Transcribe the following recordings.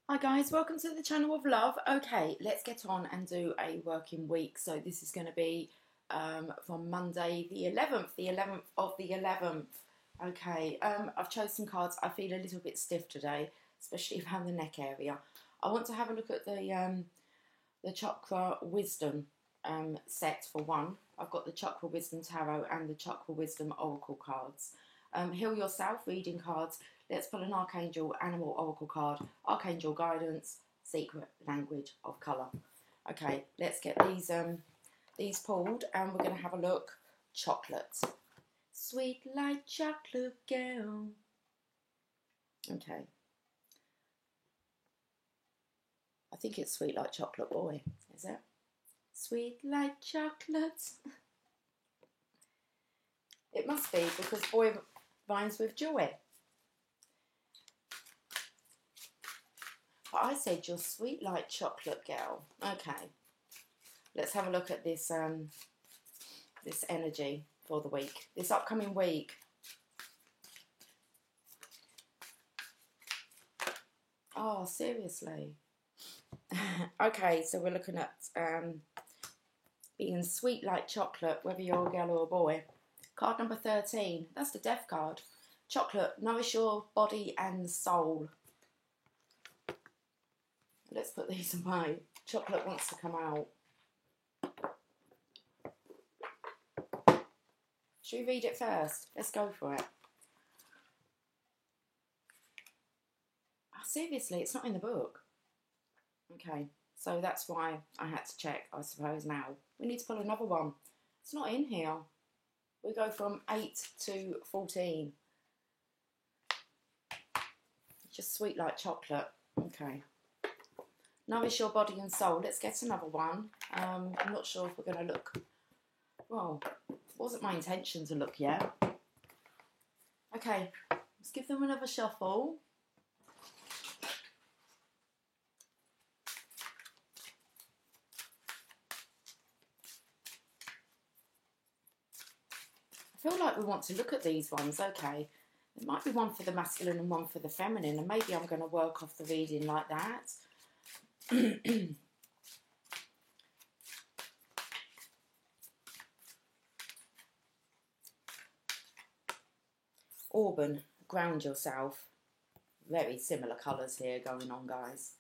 Hi guys, welcome to the channel of love. Okay, let's get on and do a working week. So this is going to be from Monday the 11th, the 11th of the 11th. Okay, I've chosen some cards. I feel a little bit stiff today, especially around the neck area. I want to have a look at the Chakra Wisdom set for one. I've got the Chakra Wisdom Tarot and the Chakra Wisdom Oracle cards. Heal Yourself reading cards. Let's pull an Archangel Animal Oracle card. Archangel Guidance, Secret Language of Colour. Okay, let's get these pulled and we're going to have a look. Chocolate. Sweet like chocolate girl. Okay. I think it's sweet like chocolate boy, is it? Sweet like chocolate. It must be because boy rhymes with joy. But I said you're sweet like chocolate girl. Okay. Let's have a look at this this energy for the week. This upcoming week. Oh, seriously. Okay, so we're looking at being sweet like chocolate, whether you're a girl or a boy. Card number 13. That's the death card. Chocolate, nourish your body and soul. Let's put these away. Chocolate wants to come out. Should we read it first? Let's go for it. Oh, seriously, it's not in the book. Okay, so that's why I had to check, I suppose, now. We need to put another one. It's not in here. We go from 8 to 14. It's just sweet like chocolate. Okay. Nourish your body and soul. Let's get another one. I'm not sure if we're going to look. Well, it wasn't my intention to look yet. Okay, let's give them another shuffle. I feel like we want to look at these ones. Okay, there might be one for the masculine and one for the feminine, and maybe I'm going to work off the reading like that. Auburn, ground yourself. Very similar colours here going on, guys.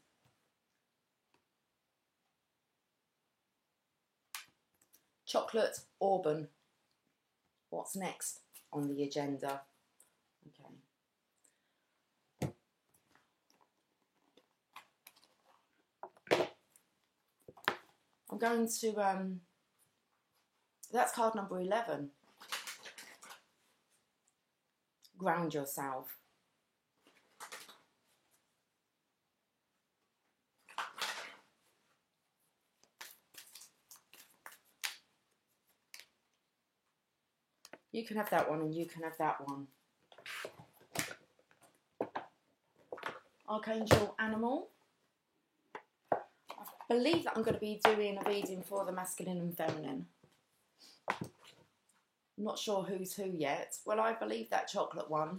Chocolate, Auburn. What's next on the agenda? Okay. I'm going to, that's card number 11. Ground yourself. You can have that one and you can have that one. Archangel Animal. I believe that I'm going to be doing a reading for the masculine and feminine. I'm not sure who's who yet. Well, I believe that chocolate one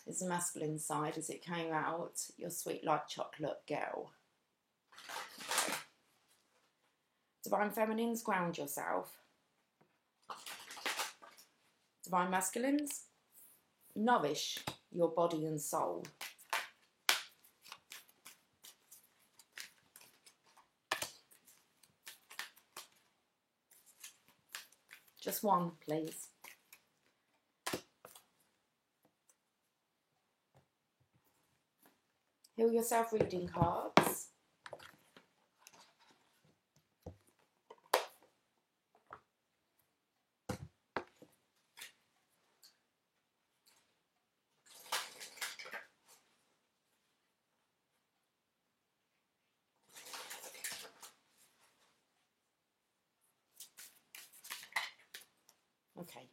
is the masculine side as it came out. You're sweet like chocolate girl. Okay. Divine Feminines, ground yourself. Divine Masculines, nourish your body and soul. Just one, please. Heal Yourself reading cards. Okay.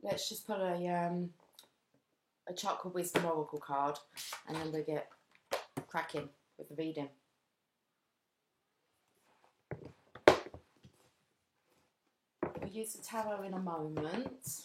Let's just put a Chakra Wisdom Oracle card and then we get cracking with the reading. We'll use the tarot in a moment.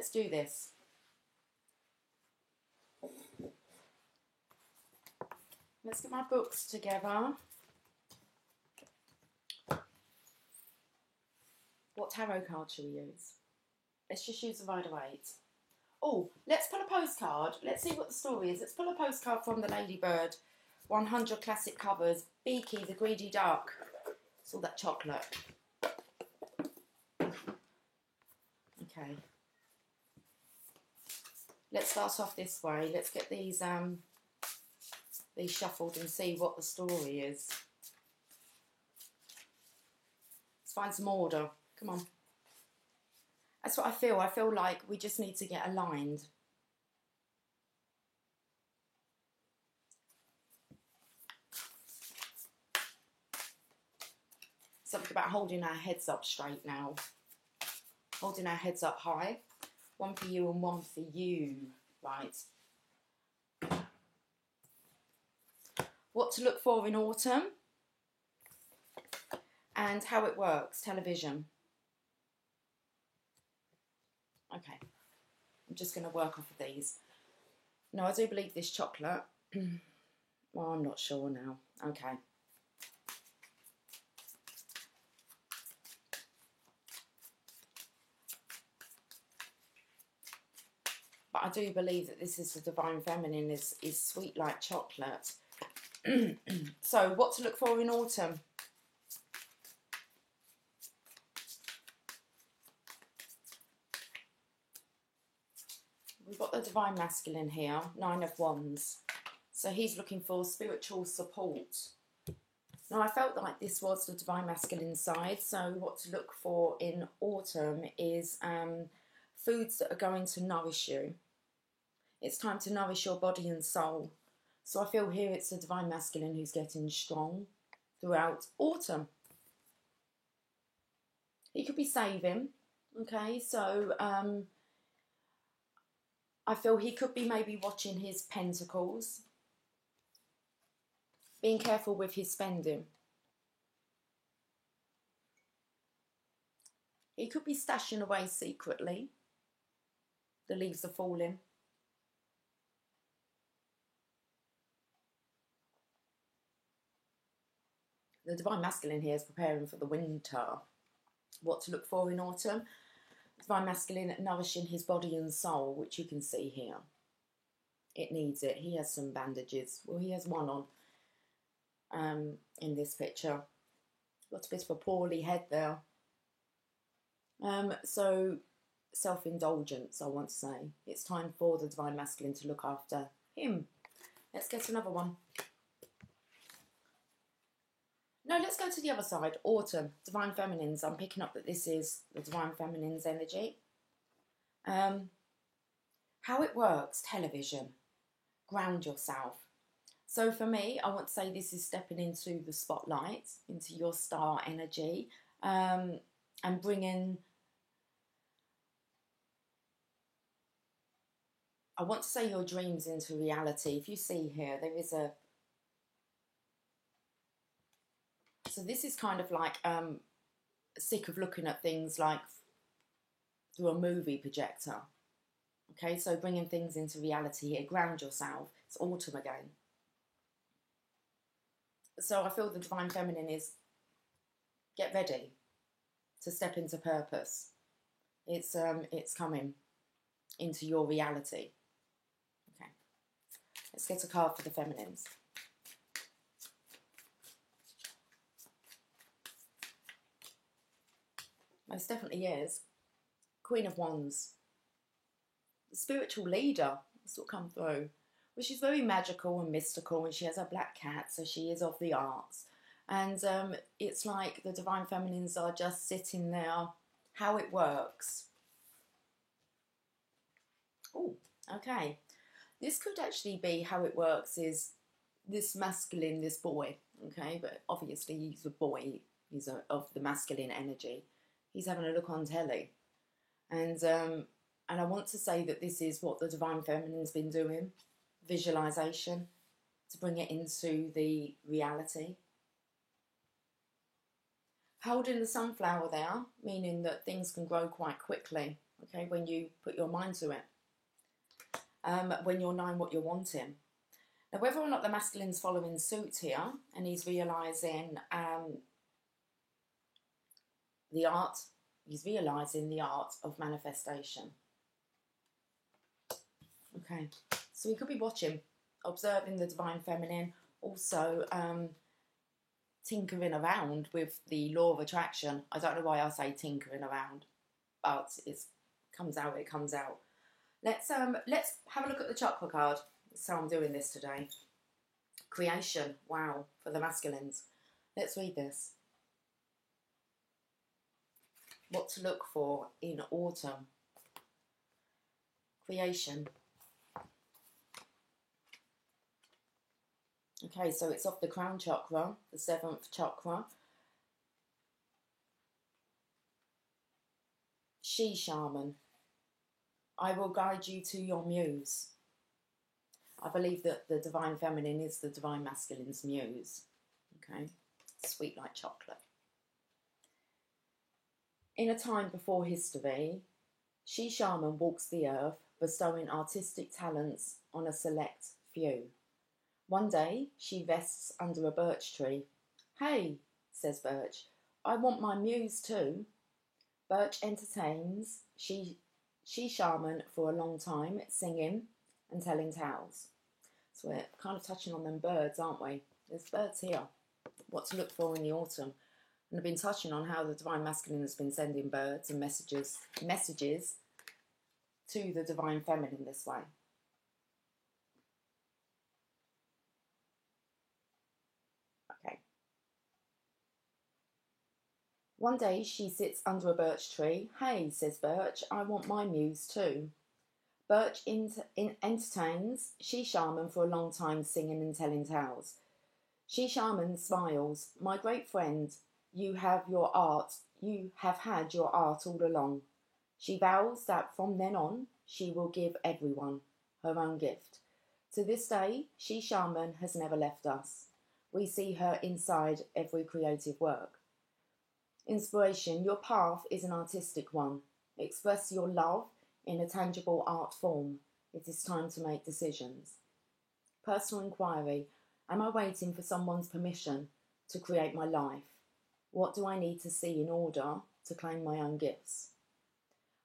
Let's do this. Let's get my books together. What tarot card shall we use? Let's just use the Rider-Waite. Oh, let's pull a postcard. Let's see what the story is. Let's pull a postcard from the Ladybird. 100 classic covers. Beaky, the greedy duck. It's all that chocolate. Okay. Let's start off this way. Let's get these shuffled and see what the story is. Let's find some order. Come on. That's what I feel. I feel like we just need to get aligned. Something about holding our heads up straight now. Holding our heads up high. One for you and one for you. Right. What to look for in autumn. And how it works. Television. Okay. I'm just going to work off of these. No, I do believe this chocolate. Well, I'm not sure now. Okay. But I do believe that this is the Divine Feminine, is sweet like chocolate. So, what to look for in autumn? We've got the Divine Masculine here, 9 of Wands. So he's looking for spiritual support. Now, I felt like this was the Divine Masculine side. So what to look for in autumn is foods that are going to nourish you. It's time to nourish your body and soul. So I feel here it's the Divine Masculine who's getting strong throughout autumn. He could be saving, okay? So I feel he could be maybe watching his pentacles. Being careful with his spending. He could be stashing away secretly. The leaves are falling. The Divine Masculine here is preparing for the winter. What to look for in autumn? Divine Masculine nourishing his body and soul, which you can see here. It needs it. He has some bandages. Well, he has one on in this picture. Got a bit of a poorly head there. So, self-indulgence, I want to say. It's time for the Divine Masculine to look after him. Let's get another one. No, let's go to the other side. Autumn, Divine Feminines. I'm picking up that this is the Divine Feminine's energy. How it works, television. Ground yourself. So for me, I want to say this is stepping into the spotlight, into your star energy, and bringing... I want to say your dreams into reality. If you see here, there is a... So this is kind of like sick of looking at things like through a movie projector. Okay, so bringing things into reality here. Ground yourself. It's autumn again. So I feel the Divine Feminine is get ready to step into purpose. It's coming into your reality. Okay, let's get a card for the Feminines. Most definitely is. Queen of Wands. The spiritual leader. That's what come through. Well, she's very magical and mystical, and she has a black cat, so she is of the arts. And it's like the Divine Feminines are just sitting there. How it works. Oh, okay. This could actually be how it works is this masculine, this boy, okay? But obviously he's a boy. He's of the masculine energy. He's having a look on telly. And I want to say that this is what the Divine Feminine's been doing. Visualization. To bring it into the reality. Holding the sunflower there, meaning that things can grow quite quickly. okay, when you put your mind to it, when you're knowing what you're wanting. Now, whether or not the masculine's following suit here and he's realising the art, he's realising the art of manifestation. Okay, so we could be watching, observing the divine feminine, also tinkering around with the law of attraction. I don't know why I say tinkering around, but it comes out, it comes out. Let's have a look at the chakra card. That's how I'm doing this today. Creation, wow, for the masculines. Let's read this. What to look for in autumn. Creation. Okay, so it's off the crown chakra, the 7th chakra. She shaman. I will guide you to your muse. I believe that the divine feminine is the divine masculine's muse. Okay, sweet like chocolate. In a time before history, she shaman walks the earth, bestowing artistic talents on a select few. One day, she rests under a birch tree. Hey, says Birch, I want my muse too. Birch entertains she shaman for a long time, singing and telling tales. So we're kind of touching on them birds, aren't we? There's birds here. What to look for in the autumn. And I've been touching on how the divine masculine has been sending birds and messages to the divine feminine this way. Okay. One day she sits under a birch tree. Hey, says Birch, I want my muse too. Birch entertains she shaman for a long time, singing and telling tales. She shaman smiles. My great friend, you have had your art all along. She vows that from then on, she will give everyone her own gift. To this day, she shaman has never left us. We see her inside every creative work. Inspiration, your path is an artistic one. Express your love in a tangible art form. It is time to make decisions. Personal inquiry, am I waiting for someone's permission to create my life? What do I need to see in order to claim my own gifts?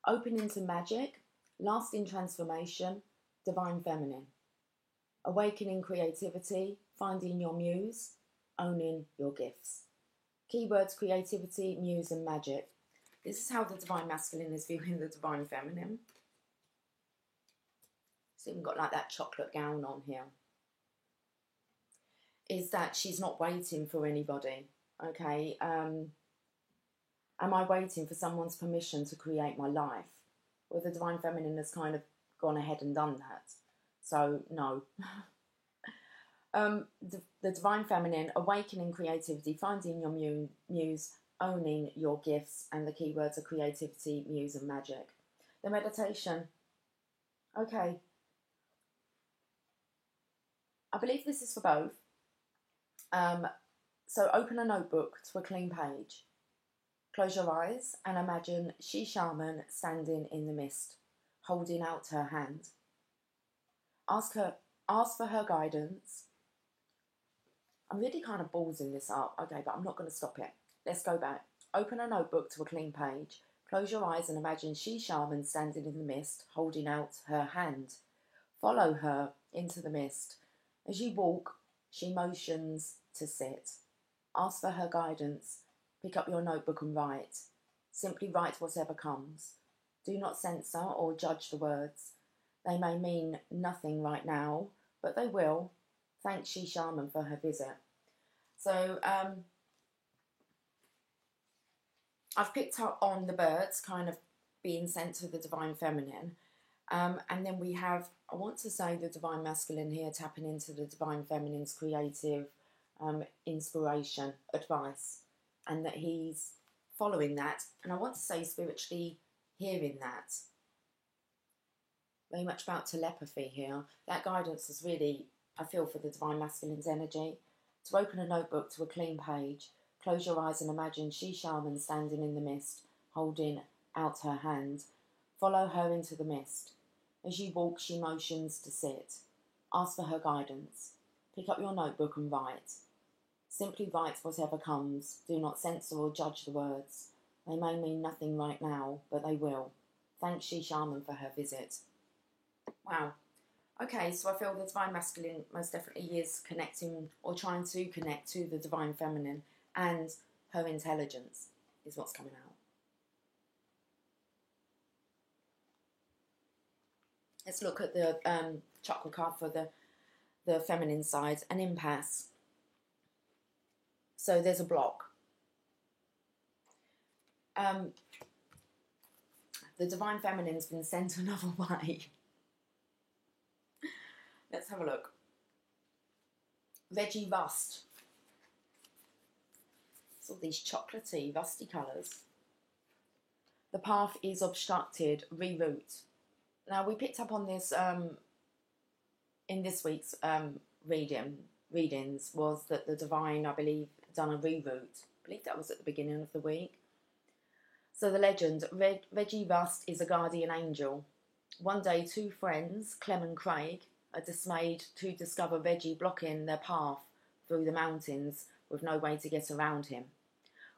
Opening to magic, lasting transformation, divine feminine. Awakening creativity, finding your muse, owning your gifts. Keywords, creativity, muse and magic. This is how the divine masculine is viewing the divine feminine. It's even got like that chocolate gown on here. Is that she's not waiting for anybody, okay? Am I waiting for someone's permission to create my life? Well, the divine feminine has kind of gone ahead and done that. So, no. The divine feminine, awakening creativity, finding your muse, owning your gifts, and the keywords are creativity, muse, and magic. The meditation. Okay. I believe this is for both. So open a notebook to a clean page. Close your eyes and imagine she shaman standing in the mist, holding out her hand. Ask for her guidance. I'm really kind of ballsing this up, okay, but I'm not going to stop it. Let's go back. Open a notebook to a clean page. Close your eyes and imagine she shaman standing in the mist, holding out her hand. Follow her into the mist. As you walk, she motions to sit. Ask for her guidance. Pick up your notebook and write. Simply write whatever comes. Do not censor or judge the words. They may mean nothing right now, but they will. Thank she shaman for her visit. So I've picked up on the birds kind of being sent to the divine feminine. And then we have, I want to say, the divine masculine here tapping into the divine feminine's creative inspiration, advice, and that he's following that. And I want to say spiritually hearing that. Very much about telepathy here. That guidance is really, I feel, for the divine masculine's energy. To open a notebook to a clean page, close your eyes and imagine she shaman standing in the mist, holding out her hand. Follow her into the mist. As you walk, she motions to sit. Ask for her guidance. Pick up your notebook and write. Simply write whatever comes. Do not censor or judge the words. They may mean nothing right now, but they will. Thank Shi Shaman for her visit. Wow. Okay, so I feel the Divine Masculine most definitely is connecting or trying to connect to the Divine Feminine, and her intelligence is what's coming out. Let's look at the chakra card for the feminine side, an impasse. So there's a block. The Divine Feminine's been sent another way. Let's have a look. Veggie rust. It's all these chocolatey, rusty colours. The path is obstructed. Reroute. Now, we picked up on this in this week's readings, was that the Divine, I believe, done a reroute. I believe that was at the beginning of the week. So the legend, Veggie Rust is a guardian angel. One day, two friends, Clem and Craig, are dismayed to discover Veggie blocking their path through the mountains with no way to get around him.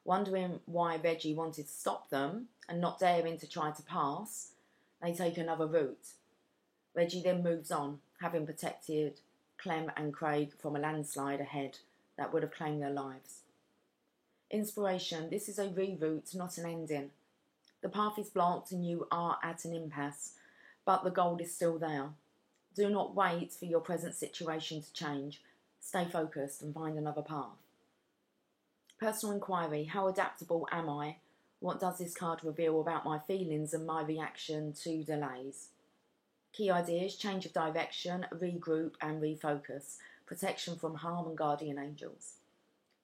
Wondering why Veggie wanted to stop them and not daring to try to pass, they take another route. Veggie then moves on, having protected Clem and Craig from a landslide ahead that would have claimed their lives. Inspiration. This is a reroute, not an ending. The path is blocked and you are at an impasse, but the goal is still there. Do not wait for your present situation to change. Stay focused and find another path. Personal inquiry. How adaptable am I? What does this card reveal about my feelings and my reaction to delays? Key ideas. Change of direction, regroup and refocus. Protection from harm and guardian angels.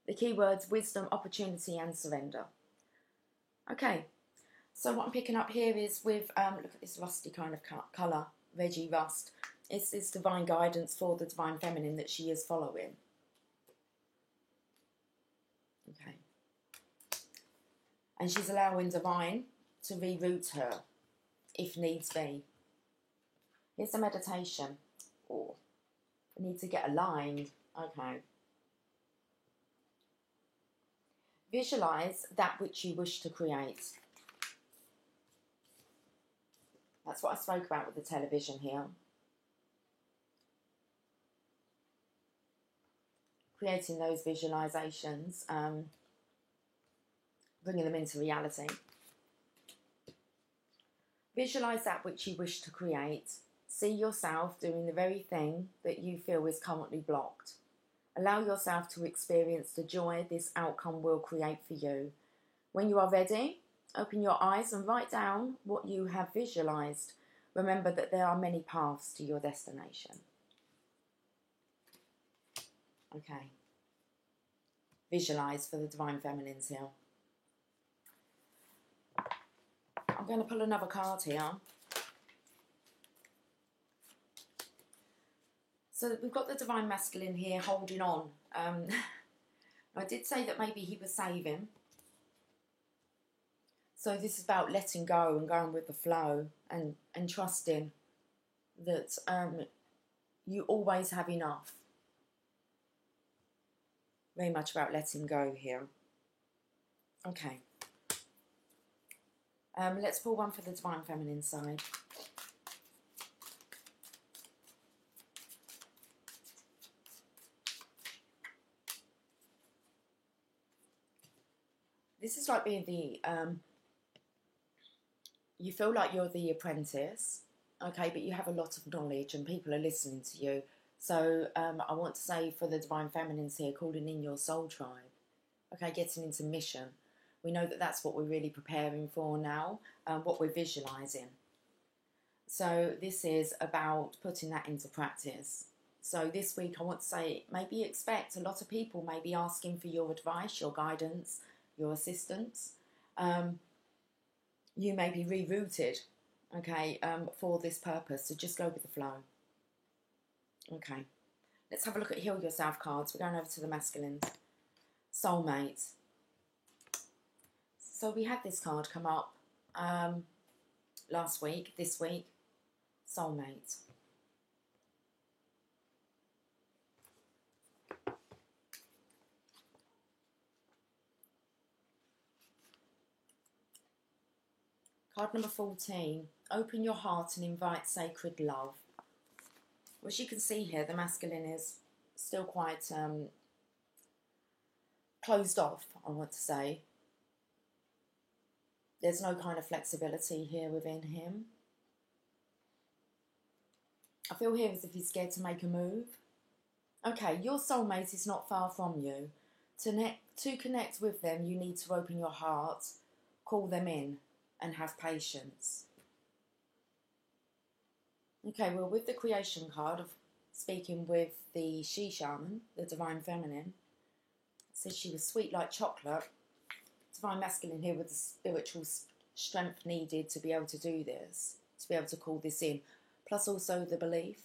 The key words: wisdom, opportunity and surrender. Okay, so what I'm picking up here is with, look at this rusty kind of colour, Veggie Rust. It's this divine guidance for the Divine Feminine that she is following. Okay. And she's allowing Divine to reroute her, if needs be. Here's a meditation. Oh, I need to get aligned. Okay. Visualise that which you wish to create. That's what I spoke about with the television here. Creating those visualisations, bringing them into reality. Visualise that which you wish to create. See yourself doing the very thing that you feel is currently blocked. Allow yourself to experience the joy this outcome will create for you. When you are ready, open your eyes and write down what you have visualised. Remember that there are many paths to your destination. Okay. Visualise for the Divine Feminines here. I'm going to pull another card here. So we've got the Divine Masculine here holding on. I did say that maybe he was saving. So this is about letting go and going with the flow and trusting that you always have enough. Very much about letting go here. Okay. Let's pull one for the Divine Feminine side. This is like being the, you feel like you're the apprentice, okay, but you have a lot of knowledge and people are listening to you. So I want to say for the Divine Feminines here, calling in your soul tribe, okay, getting into mission. We know that that's what we're really preparing for now, what we're visualising. So this is about putting that into practice. So this week I want to say, maybe expect a lot of people may be asking for your advice, your guidance, your assistance. You may be rerouted, okay, for this purpose. So just go with the flow. Okay, let's have a look at Heal Yourself cards. We're going over to the masculines. Soulmate. So we had this card come up. last week, this week, soulmate. Card number 14, open your heart and invite sacred love. Well, as you can see here, the masculine is still quite closed off, I want to say. There's no kind of flexibility here within him. I feel here as if he's scared to make a move. Okay, your soulmate is not far from you. To connect with them, you need to open your heart, call them in, and have patience. Okay, well, with the creation card of speaking with the she shaman, the divine feminine, it says she was sweet like chocolate. Divine masculine here with the spiritual strength needed to be able to do this, to be able to call this in, plus also the belief.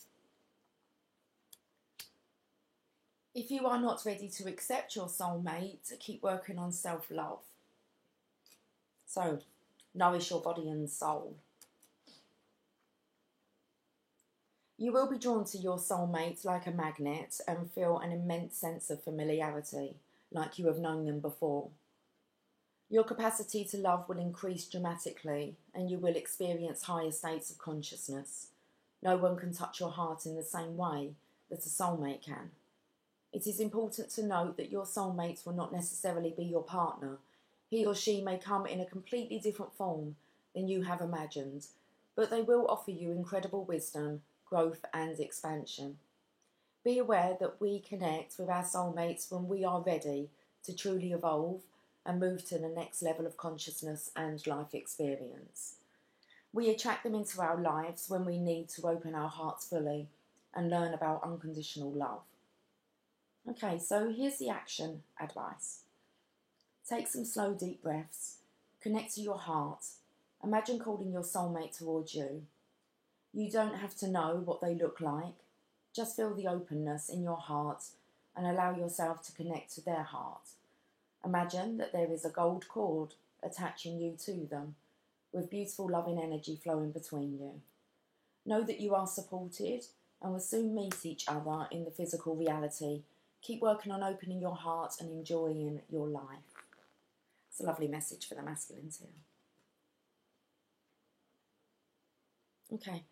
If you are not ready to accept your soulmate, keep working on self-love. So, nourish your body and soul. You will be drawn to your soulmate like a magnet and feel an immense sense of familiarity, like you have known them before. Your capacity to love will increase dramatically and you will experience higher states of consciousness. No one can touch your heart in the same way that a soulmate can. It is important to note that your soulmate will not necessarily be your partner. He or she may come in a completely different form than you have imagined, but they will offer you incredible wisdom, growth and expansion. Be aware that we connect with our soulmates when we are ready to truly evolve and move to the next level of consciousness and life experience. We attract them into our lives when we need to open our hearts fully and learn about unconditional love. Okay, so here's the action advice. Take some slow, deep breaths. Connect to your heart. Imagine calling your soulmate towards you. You don't have to know what they look like. Just feel the openness in your heart and allow yourself to connect to their heart. Imagine that there is a gold cord attaching you to them, with beautiful loving energy flowing between you. Know that you are supported and will soon meet each other in the physical reality. Keep working on opening your heart and enjoying your life. It's a lovely message for the masculines here. Okay.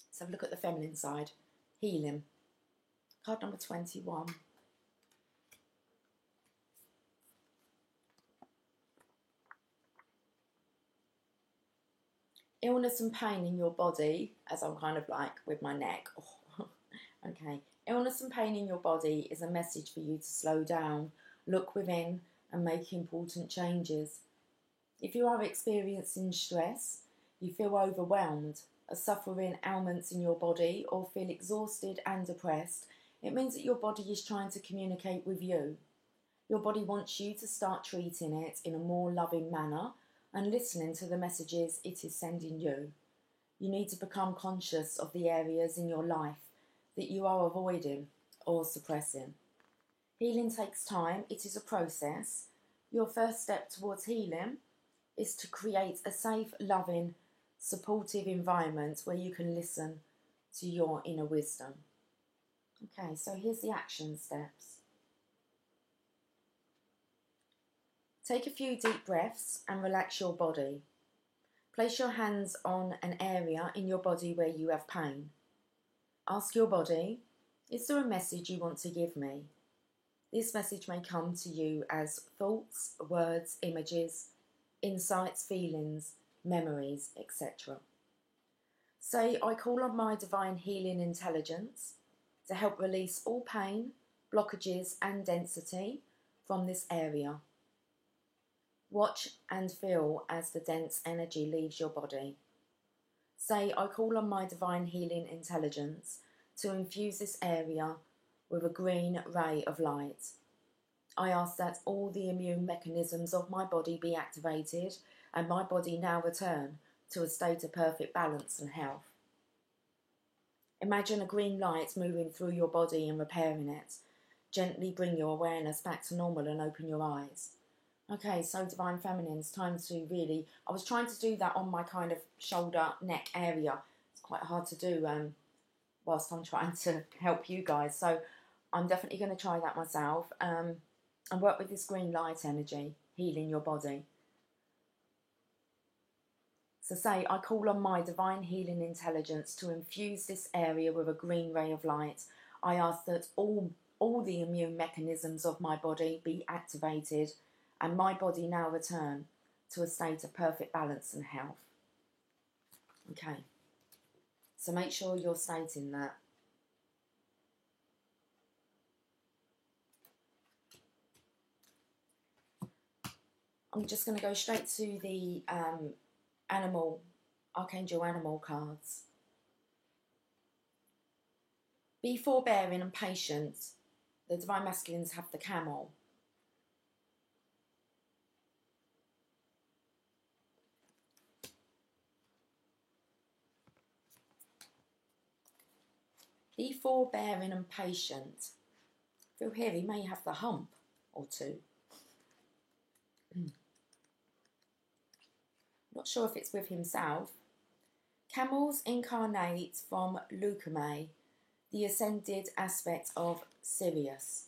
Let's have a look at the feminine side. Healing. Card number 21. Illness and pain in your body, as I'm kind of like with my neck. Oh. Okay. Illness and pain in your body is a message for you to slow down, look within, and make important changes. If you are experiencing stress, you feel overwhelmed, are suffering ailments in your body, or feel exhausted and depressed, it means that your body is trying to communicate with you. Your body wants you to start treating it in a more loving manner and listening to the messages it is sending you. You need to become conscious of the areas in your life that you are avoiding or suppressing. Healing takes time. It is a process. Your first step towards healing is to create a safe, loving, supportive environment where you can listen to your inner wisdom. Okay, so here's the action steps. Take a few deep breaths and relax your body. Place your hands on an area in your body where you have pain. Ask your body, is there a message you want to give me? This message may come to you as thoughts, words, images, insights, feelings, memories, etc. Say, I call on my divine healing intelligence to help release all pain, blockages and density from this area. Watch and feel as the dense energy leaves your body. Say, I call on my divine healing intelligence to infuse this area with a green ray of light. I ask that all the immune mechanisms of my body be activated and my body now return to a state of perfect balance and health. Imagine a green light moving through your body and repairing it. Gently bring your awareness back to normal and open your eyes. Okay, so Divine Feminine, it's time to really... I was trying to do that on my kind of shoulder, neck area. It's quite hard to do whilst I'm trying to help you guys. So I'm definitely going to try that myself and work with this green light energy, healing your body. So say, I call on my divine healing intelligence to infuse this area with a green ray of light. I ask that all the immune mechanisms of my body be activated and my body now return to a state of perfect balance and health. Okay, so make sure you're stating that. I'm just going to go straight to the Archangel Animal cards. Be forbearing and patient. The Divine Masculines have the Camel. Be forbearing and patient. Feel here he may have the hump or two. Not sure if it's with himself. Camels incarnate from Lucumay, the ascended aspect of Sirius.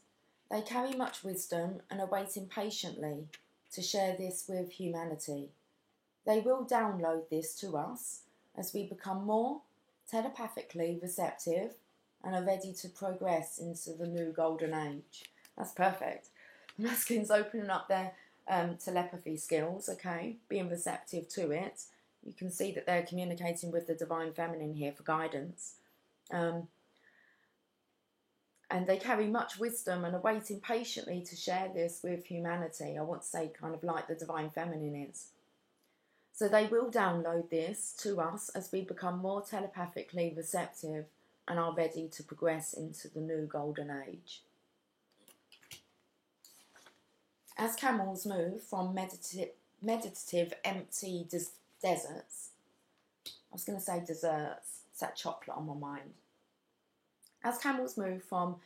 They carry much wisdom and are waiting patiently to share this with humanity. They will download this to us as we become more telepathically receptive and are ready to progress into the new golden age. That's perfect. The masculines opening up their telepathy skills, okay, being receptive to it. You can see that they're communicating with the Divine Feminine here for guidance. And they carry much wisdom and are waiting patiently to share this with humanity. I want to say kind of like the Divine Feminine is. So they will download this to us as we become more telepathically receptive and are ready to progress into the new golden age. As camels move from meditative empty deserts, I was going to say desserts, it's that chocolate on my mind. As camels move from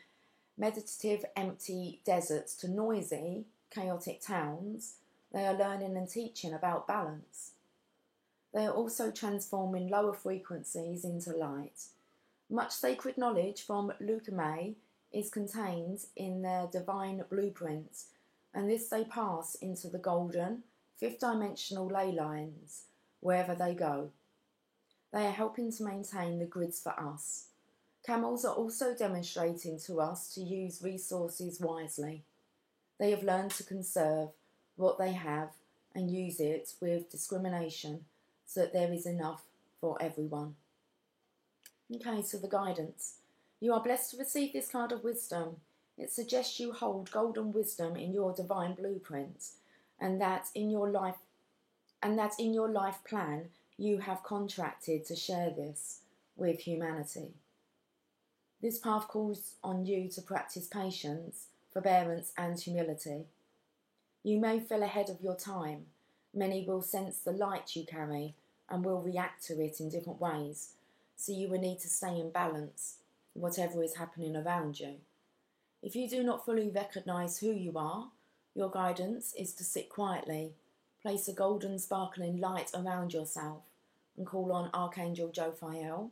meditative empty deserts to noisy, chaotic towns, they are learning and teaching about balance. They are also transforming lower frequencies into light. Much sacred knowledge from Lucumay is contained in their divine blueprints, and this they pass into the golden, fifth-dimensional ley lines wherever they go. They are helping to maintain the grids for us. Camels are also demonstrating to us to use resources wisely. They have learned to conserve what they have and use it with discrimination so that there is enough for everyone. Okay, so the guidance. You are blessed to receive this card of wisdom. It suggests you hold golden wisdom in your divine blueprint, and that in your life plan you have contracted to share this with humanity. This path calls on you to practice patience, forbearance and humility. You may feel ahead of your time. Many will sense the light you carry and will react to it in different ways, so you will need to stay in balance, whatever is happening around you. If you do not fully recognise who you are, your guidance is to sit quietly, place a golden sparkling light around yourself, and call on Archangel Jophiel,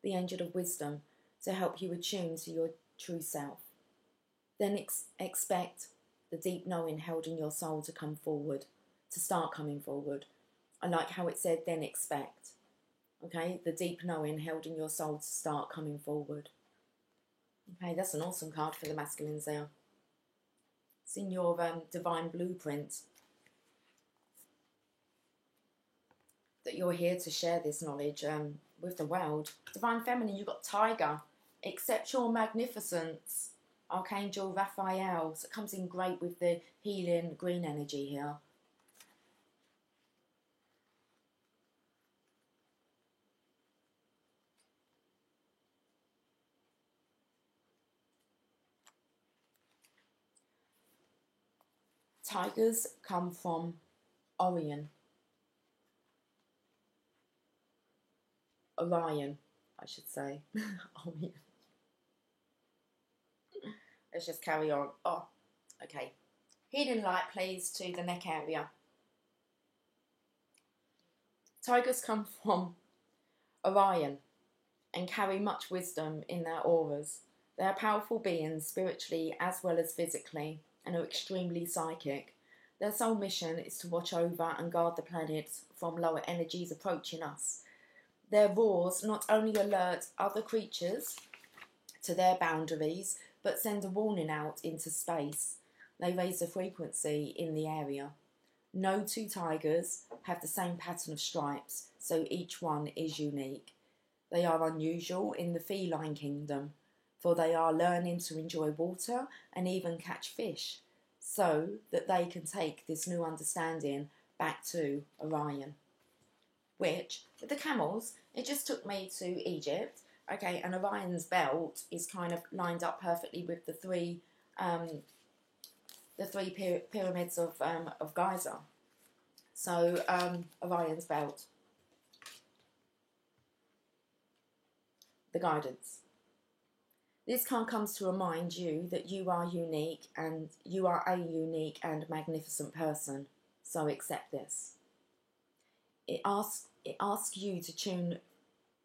the angel of wisdom, to help you attune to your true self. Then expect the deep knowing held in your soul to come forward, to start coming forward. I like how it said, then expect. Okay, the deep knowing held in your soul to start coming forward. Okay, that's an awesome card for the masculines there. It's in your divine blueprint that you're here to share this knowledge with the world. Divine Feminine, you've got Tiger. Accept your magnificence. Archangel Raphael. So it comes in great with the healing green energy here. Tigers come from Orion. I should say. Oh, yeah. Let's just carry on. Oh, okay. Healing light, please, to the neck area. Tigers come from Orion and carry much wisdom in their auras. They are powerful beings spiritually as well as physically and are extremely psychic. Their sole mission is to watch over and guard the planet from lower energies approaching us. Their roars not only alert other creatures to their boundaries, but send a warning out into space. They raise the frequency in the area. No two tigers have the same pattern of stripes, so each one is unique. They are unusual in the feline kingdom, for they are learning to enjoy water and even catch fish, so that they can take this new understanding back to Orion. Which, with the camels, it just took me to Egypt. Okay, and Orion's belt is kind of lined up perfectly with the three pyramids of Giza. So Orion's belt, the guidance. This card comes to remind you that you are unique and you are a unique and magnificent person. So accept this. It asks you to tune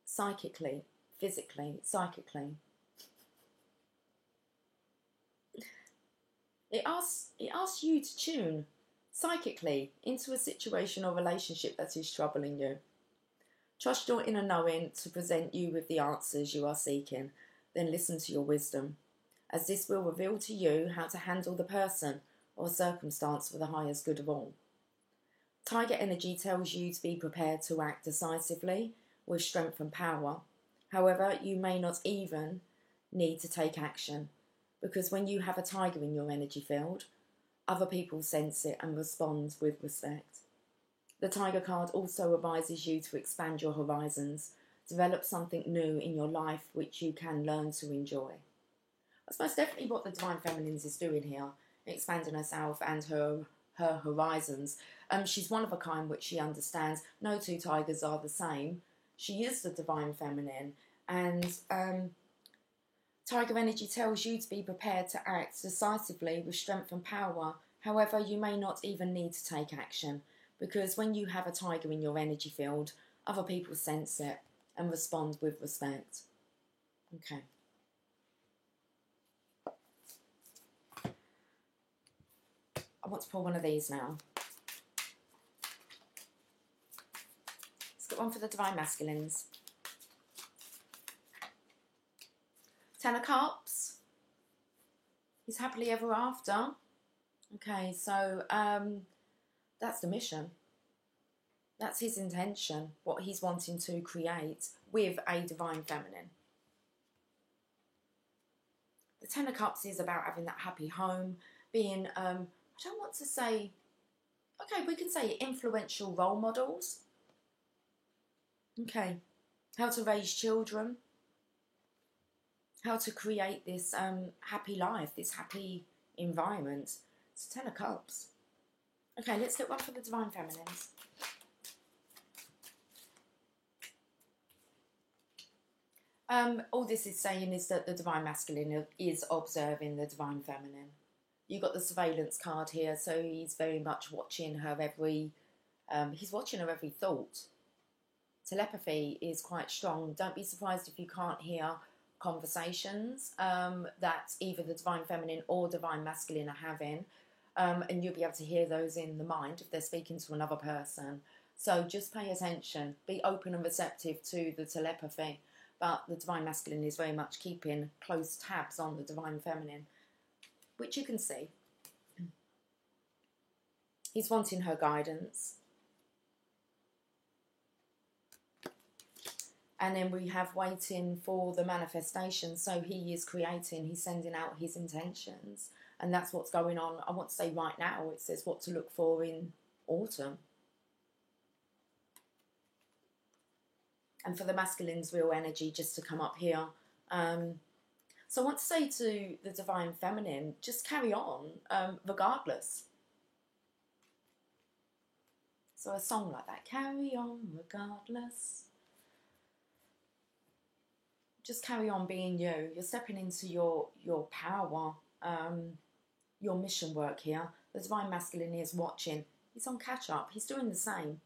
psychically, physically, psychically. It asks you to tune psychically into a situation or relationship that is troubling you. Trust your inner knowing to present you with the answers you are seeking. Then listen to your wisdom, as this will reveal to you how to handle the person or circumstance for the highest good of all. Tiger energy tells you to be prepared to act decisively with strength and power. However, you may not even need to take action, because when you have a tiger in your energy field, other people sense it and respond with respect. The Tiger card also advises you to expand your horizons, develop something new in your life which you can learn to enjoy. That's most definitely what the Divine Feminines is doing here, expanding herself and her horizons. She's one of a kind, which she understands. No two tigers are the same. She is the Divine Feminine, and Tiger energy tells you to be prepared to act decisively with strength and power. However, you may not even need to take action, because when you have a tiger in your energy field, other people sense it and respond with respect. Okay. I want to pull one of these now. Let's get one for the Divine Masculines. Ten of Cups. He's happily ever after. Okay, so that's the mission. That's his intention, what he's wanting to create with a Divine Feminine. The Ten of Cups is about having that happy home, being, I don't want to say, okay, we can say influential role models. Okay, how to raise children, how to create this happy life, this happy environment. It's Ten of Cups. Okay, let's get one for the Divine Feminines. All this is saying is that the Divine Masculine is observing the Divine Feminine. You got the surveillance card here, so he's very much watching her every. He's watching her every thought. Telepathy is quite strong. Don't be surprised if you can't hear conversations that either the Divine Feminine or Divine Masculine are having, and you'll be able to hear those in the mind if they're speaking to another person. So just pay attention. Be open and receptive to the telepathy. But the Divine Masculine is very much keeping close tabs on the Divine Feminine, which you can see. He's wanting her guidance. And then we have waiting for the manifestation. So he is creating, he's sending out his intentions. And that's what's going on. I want to say right now, it says what to look for in autumn. And for the masculine's real energy just to come up here. So I want to say to the Divine Feminine, just carry on, regardless. So a song like that, carry on regardless. just carry on being you. You're stepping into your power, your mission work here. The Divine Masculine is watching. He's on catch up. He's doing the same,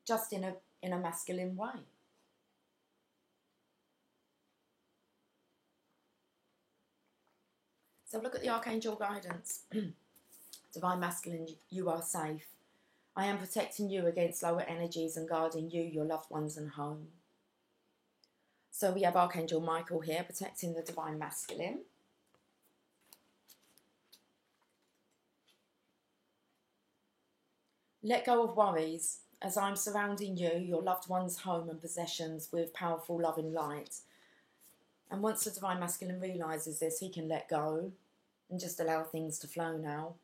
just in a masculine way. So look at the Archangel guidance. Divine Masculine, you are safe. I am protecting you against lower energies and guarding you, your loved ones and home. So we have Archangel Michael here protecting the Divine Masculine. Let go of worries as I'm surrounding you, your loved ones, home and possessions with powerful loving light. And once the Divine Masculine realises this, he can let go and just allow things to flow now.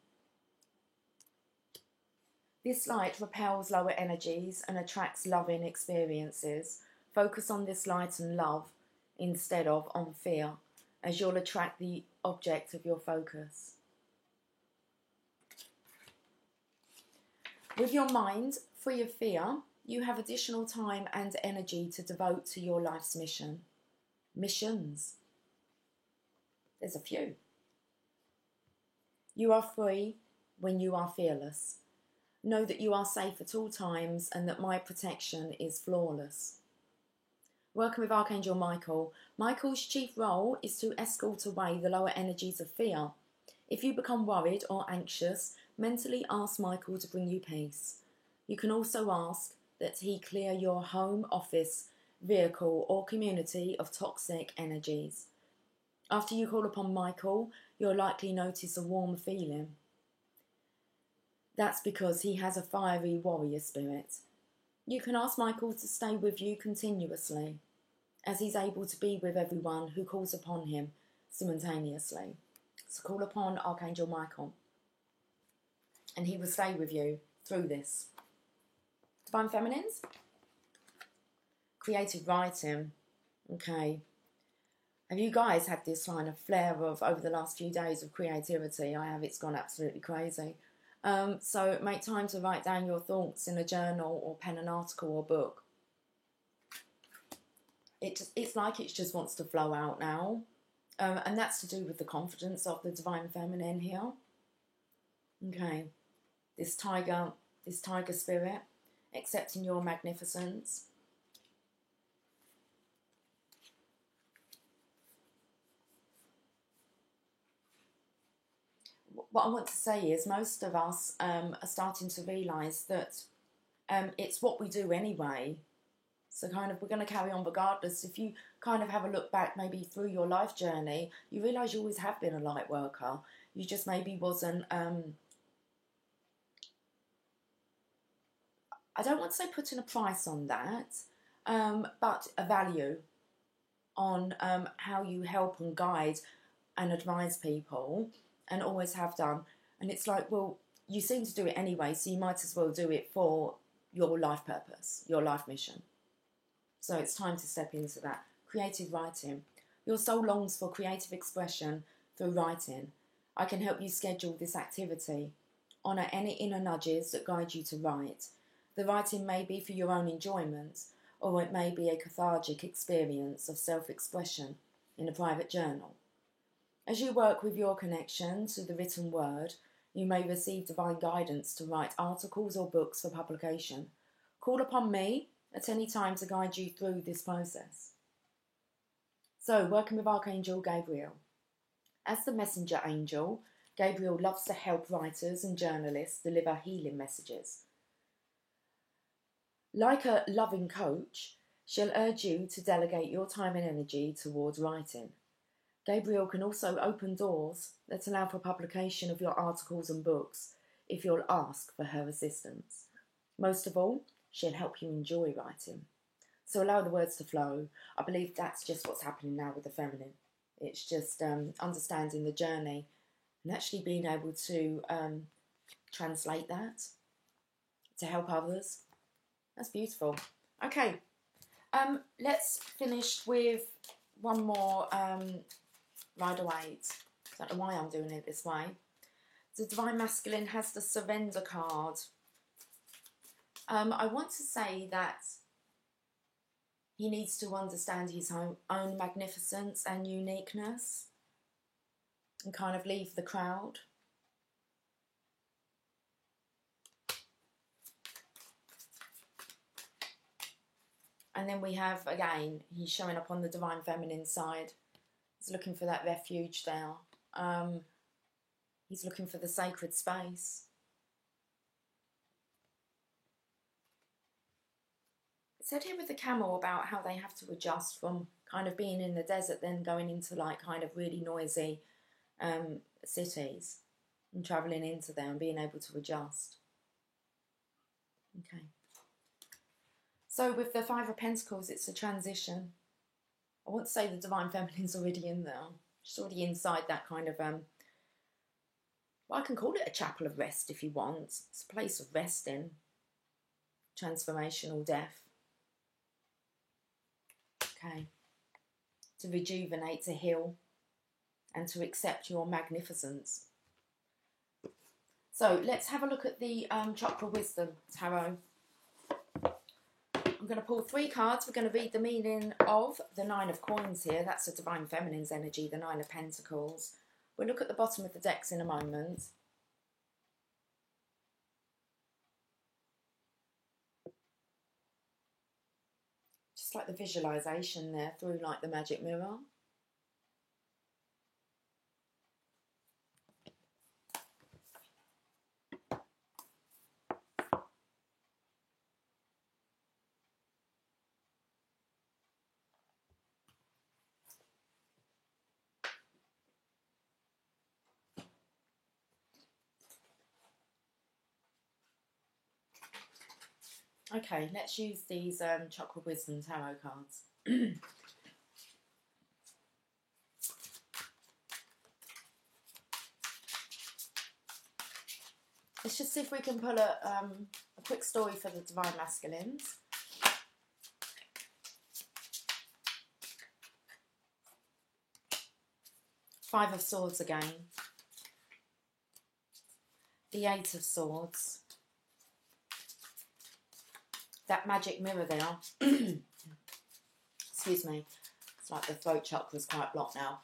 This light repels lower energies and attracts loving experiences. Focus on this light and love instead of on fear, as you'll attract the object of your focus. With your mind free of fear, you have additional time and energy to devote to your life's mission. Missions. There's a few. You are free when you are fearless. Know that you are safe at all times and that my protection is flawless. Working with Archangel Michael. Michael's chief role is to escort away the lower energies of fear. If you become worried or anxious, mentally ask Michael to bring you peace. You can also ask that he clear your home, office, vehicle or community of toxic energies. After you call upon Michael, you'll likely notice a warm feeling. That's because he has a fiery warrior spirit. You can ask Michael to stay with you continuously, as he's able to be with everyone who calls upon him simultaneously. So call upon Archangel Michael, and he will stay with you through this. Divine Feminines, creative writing. Okay. Have you guys had this kind of flare of over the last few days of creativity? I have. It's gone absolutely crazy. So make time to write down your thoughts in a journal or pen an article or book. It's like it just wants to flow out now. And that's to do with the confidence of the Divine Feminine here. Okay. This tiger spirit, accepting your magnificence. What I want to say is most of us are starting to realise that it's what we do anyway. So kind of we're going to carry on regardless. If you kind of have a look back maybe through your life journey, you realise you always have been a light worker. You just maybe wasn't, I don't want to say putting a price on that, but a value on how you help and guide and advise people, and always have done. And it's like, well, you seem to do it anyway, so you might as well do it for your life purpose, your life mission. So it's time to step into that. Creative writing. Your soul longs for creative expression through writing. I can help you schedule this activity. Honour any inner nudges that guide you to write. The writing may be for your own enjoyment, or it may be a cathartic experience of self-expression in a private journal. As you work with your connection to the written word, you may receive divine guidance to write articles or books for publication. Call upon me at any time to guide you through this process. So, working with Archangel Gabriel. As the messenger angel, Gabriel loves to help writers and journalists deliver healing messages. Like a loving coach, she'll urge you to delegate your time and energy towards writing. Gabriel can also open doors that allow for publication of your articles and books if you'll ask for her assistance. Most of all, she'll help you enjoy writing. So allow the words to flow. I believe that's just what's happening now with the feminine. It's just understanding the journey and actually being able to translate that to help others. That's beautiful. Okay, let's finish with one more Rider-Waite. I don't know why I'm doing it this way. The Divine Masculine has the Surrender card. I want to say that He needs to understand his own magnificence and uniqueness and kind of leave the crowd. And then we have, again, he's showing up on the Divine Feminine side. He's looking for that refuge there. He's looking for the sacred space. It said here with the camel about how they have to adjust from kind of being in the desert, then going into like kind of really noisy cities and travelling into them and being able to adjust. Okay. So with the Five of Pentacles, it's a transition. I want to say the Divine Feminine's already in there. She's already inside that kind of, well, I can call it a chapel of rest if you want. It's a place of resting, transformational death. Okay. To rejuvenate, to heal, and to accept your magnificence. So let's have a look at the Chakra Wisdom Tarot. I'm going to pull 3 cards. We're going to read the meaning of the 9 of Coins here. That's the Divine Feminine's energy, the 9 of Pentacles. We'll look at the bottom of the decks in a moment. Just like the visualization there through like the magic mirror. Okay, let's use these Chakra Wisdom Tarot cards. Let's just see if we can pull a quick story for the Divine Masculines. Five of Swords again. The Eight of Swords. That magic mirror there. Excuse me. It's like the throat chakra is quite blocked now.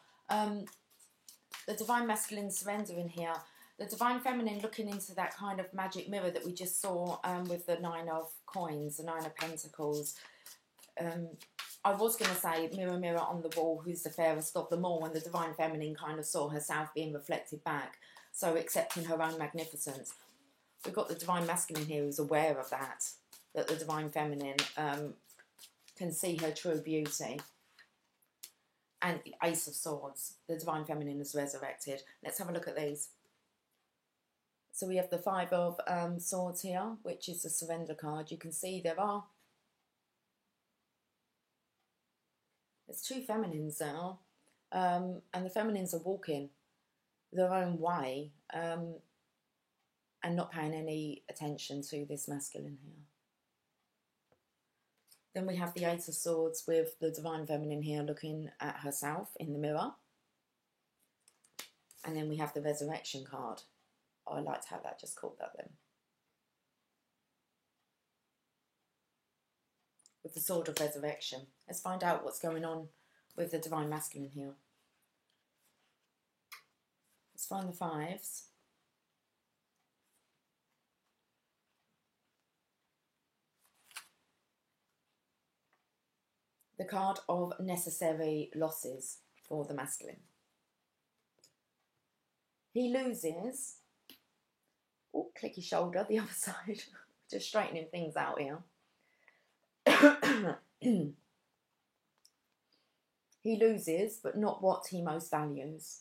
The Divine Masculine surrendering here. The Divine Feminine looking into that kind of magic mirror that we just saw with the 9 of Coins, the 9 of Pentacles. I was going to say, mirror, mirror on the wall, who's the fairest of them all? And the Divine Feminine kind of saw herself being reflected back. So accepting her own magnificence. We've got the Divine Masculine here who's aware of that the Divine Feminine can see her true beauty. And the Ace of Swords, the Divine Feminine is resurrected. Let's have a look at these. So we have the Five of Swords here, which is the surrender card. You can see there's 2 feminines there. And the feminines are walking their own way and not paying any attention to this masculine here. Then we have the Eight of Swords with the Divine Feminine here looking at herself in the mirror. And then we have the Resurrection card. Oh, I liked how that just called that then. With the Sword of Resurrection. Let's find out what's going on with the Divine Masculine here. Let's find the fives. The card of necessary losses for the masculine. He loses, oh, clicky shoulder, the other side, just straightening things out here. He loses, but not what he most values.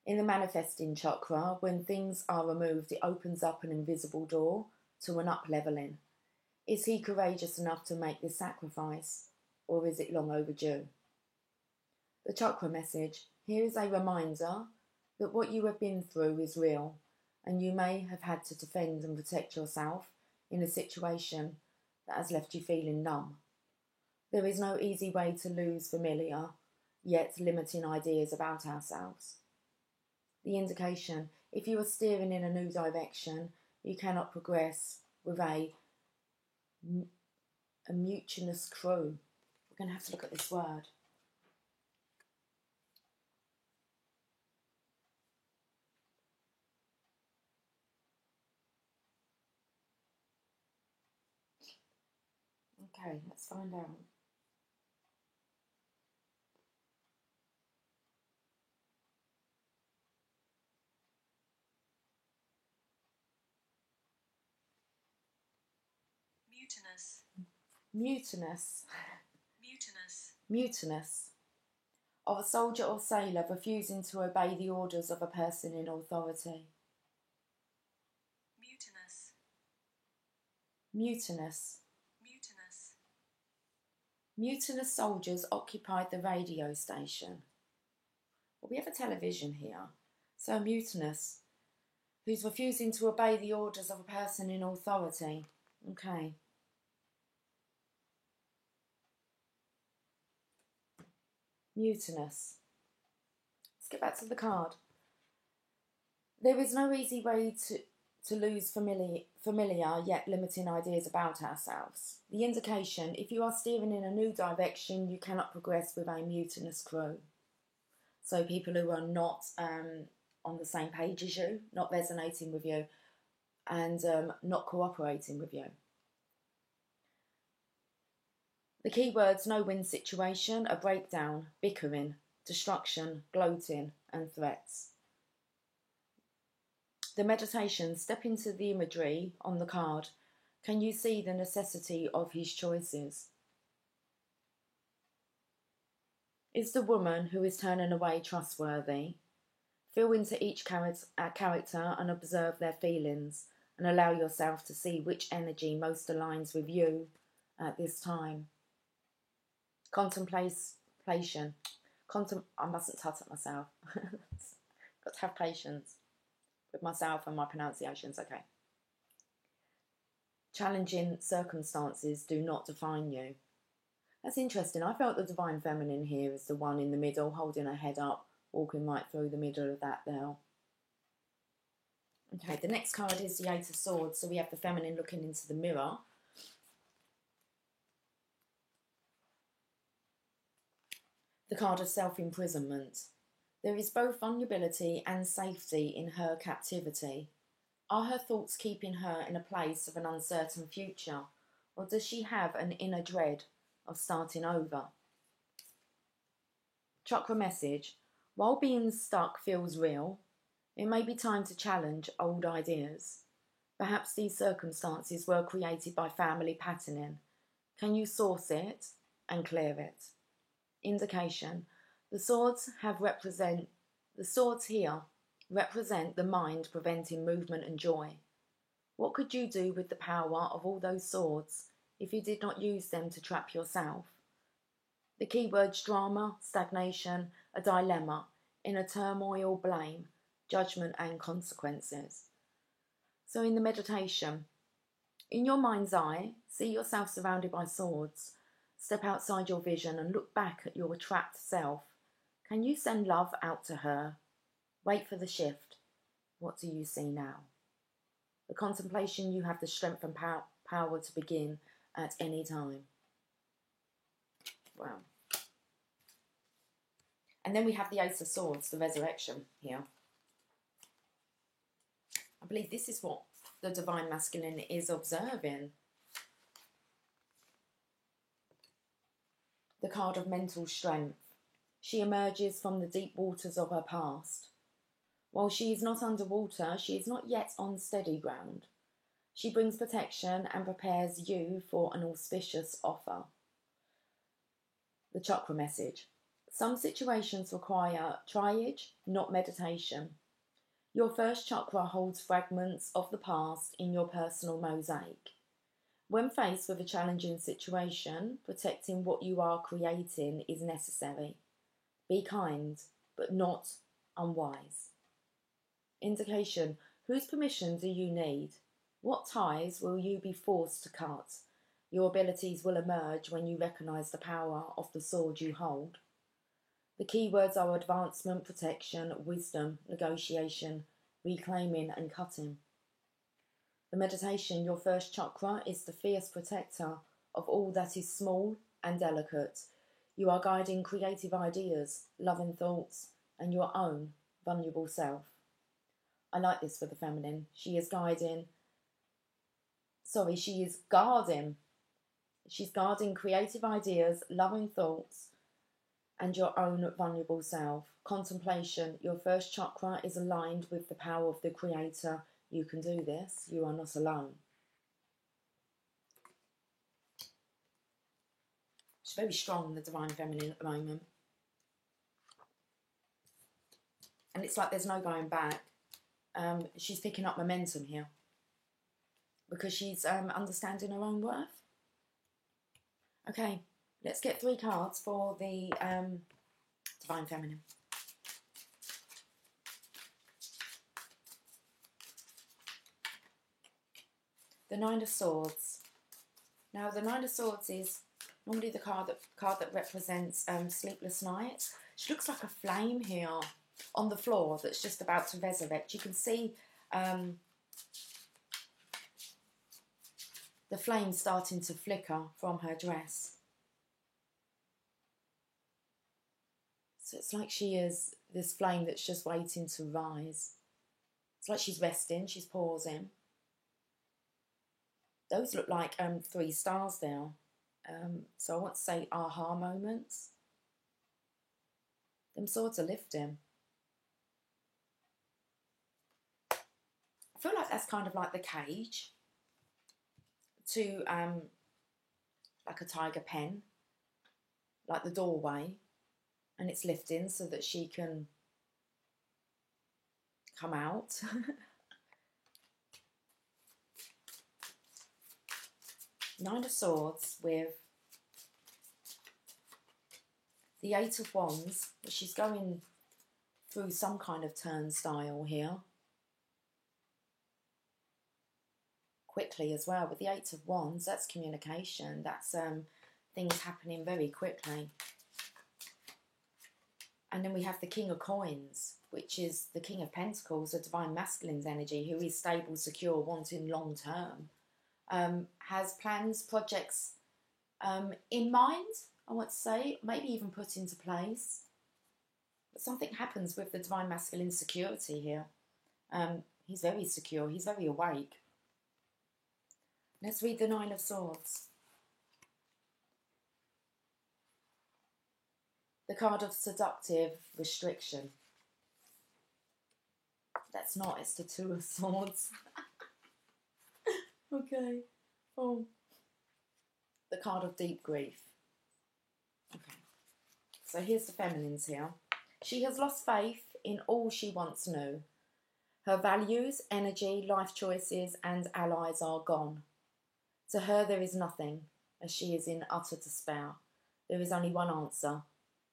In the manifesting chakra, when things are removed, it opens up an invisible door to an up-leveling. Is he courageous enough to make this sacrifice? Or is it long overdue? The chakra message. Here is a reminder that what you have been through is real, and you may have had to defend and protect yourself in a situation that has left you feeling numb. There is no easy way to lose familiar, yet limiting ideas about ourselves. The indication. If you are steering in a new direction, you cannot progress with a mutinous crew. We're going to have to look at this word. Okay, let's find out. Mutinous. Mutinous. Mutinous. Mutinous. Of a soldier or sailor refusing to obey the orders of a person in authority. Mutinous. Mutinous. Mutinous. Mutinous soldiers occupied the radio station. Well, we have a television here. So mutinous, who's refusing to obey the orders of a person in authority. Okay. Mutinous. Let's get back to the card. There is no easy way to lose familiar yet limiting ideas about ourselves. The indication, if you are steering in a new direction, you cannot progress with a mutinous crew. So people who are not on the same page as you, not resonating with you, and not cooperating with you. The keywords: no-win situation, a breakdown, bickering, destruction, gloating, and threats. The meditation: step into the imagery on the card. Can you see the necessity of his choices? Is the woman who is turning away trustworthy? Feel into each character and observe their feelings, and allow yourself to see which energy most aligns with you at this time. Contemplation. I mustn't tut at myself. Got to have patience with myself and my pronunciations, okay. Challenging circumstances do not define you. That's interesting. I felt the Divine Feminine here is the one in the middle, holding her head up, walking right through the middle of that there. Okay, the next card is the Eight of Swords. So we have the Feminine looking into the mirror. The card of self-imprisonment. There is both vulnerability and safety in her captivity. Are her thoughts keeping her in a place of an uncertain future, or does she have an inner dread of starting over? Chakra message. While being stuck feels real, it may be time to challenge old ideas. Perhaps these circumstances were created by family patterning. Can you source it and clear it? Indication. The swords here represent the mind preventing movement and joy. What could you do with the power of all those swords if you did not use them to trap yourself? The keywords: drama, stagnation, a dilemma, inner turmoil, blame, judgment and consequences. So in the meditation, in your mind's eye, see yourself surrounded by swords. Step outside your vision and look back at your trapped self. Can you send love out to her? Wait for the shift. What do you see now? The contemplation: you have the strength and power to begin at any time. Wow. And then we have the Ace of Swords, the Resurrection here. I believe this is what the Divine Masculine is observing. The card of mental strength. She emerges from the deep waters of her past. While she is not underwater, she is not yet on steady ground. She brings protection and prepares you for an auspicious offer. The chakra message. Some situations require triage, not meditation. Your first chakra holds fragments of the past in your personal mosaic. When faced with a challenging situation, protecting what you are creating is necessary. Be kind, but not unwise. Indication: whose permission do you need? What ties will you be forced to cut? Your abilities will emerge when you recognise the power of the sword you hold. The keywords are advancement, protection, wisdom, negotiation, reclaiming and cutting. The meditation: your first chakra is the fierce protector of all that is small, and delicate. You are guiding creative ideas, loving thoughts, and your own vulnerable self. I like this for the feminine. She is guarding. She's guarding creative ideas, loving thoughts, and your own vulnerable self. Contemplation. Your first chakra is aligned with the power of the Creator. You can do this. You are not alone. She's very strong, the Divine Feminine, at the moment. And it's like there's no going back. She's picking up momentum here. Because she's understanding her own worth. Okay, let's get 3 cards for the Divine Feminine. The Nine of Swords. Now, the Nine of Swords is normally the card that represents sleepless nights. She looks like a flame here on the floor that's just about to resurrect. You can see the flame starting to flicker from her dress. So it's like she is this flame that's just waiting to rise. It's like she's resting, she's pausing. Those look like 3 stars there. So I want to say aha moments. Them swords are lifting. I feel like that's kind of like the cage to like a tiger pen, like the doorway, and it's lifting so that she can come out. Nine of Swords with the Eight of Wands. She's going through some kind of turnstile here. Quickly as well. With the Eight of Wands, that's communication. That's things happening very quickly. And then we have the King of Coins, which is the King of Pentacles, the Divine Masculine's energy, who is stable, secure, wanting long term. Has plans, projects in mind, I want to say, maybe even put into place. But something happens with the Divine Masculine security here. He's very secure, he's very awake. Let's read the Nine of Swords. The card of seductive restriction. That's not, it's the Two of Swords. Okay. Oh. The card of deep grief. Okay. So here's the feminines here. She has lost faith in all she once knew. Her values, energy, life choices, and allies are gone. To her there is nothing, as she is in utter despair. There is only one answer.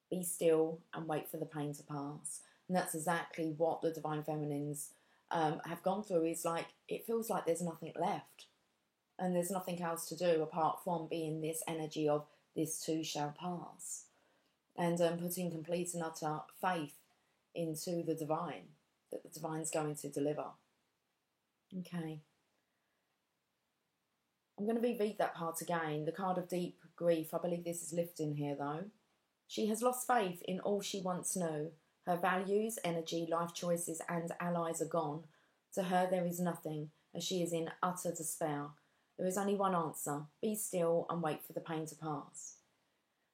Be still and wait for the pain to pass. And that's exactly what the Divine Feminines have gone through. Is like, it feels like there's nothing left. And there's nothing else to do apart from being this energy of this too shall pass. And putting complete and utter faith into the divine, that the divine's going to deliver. Okay. I'm going to reread that part again. The card of deep grief. I believe this is lifting here though. She has lost faith in all she once knew. Her values, energy, life choices and allies are gone. To her there is nothing, as she is in utter despair. There is only one answer. Be still and wait for the pain to pass.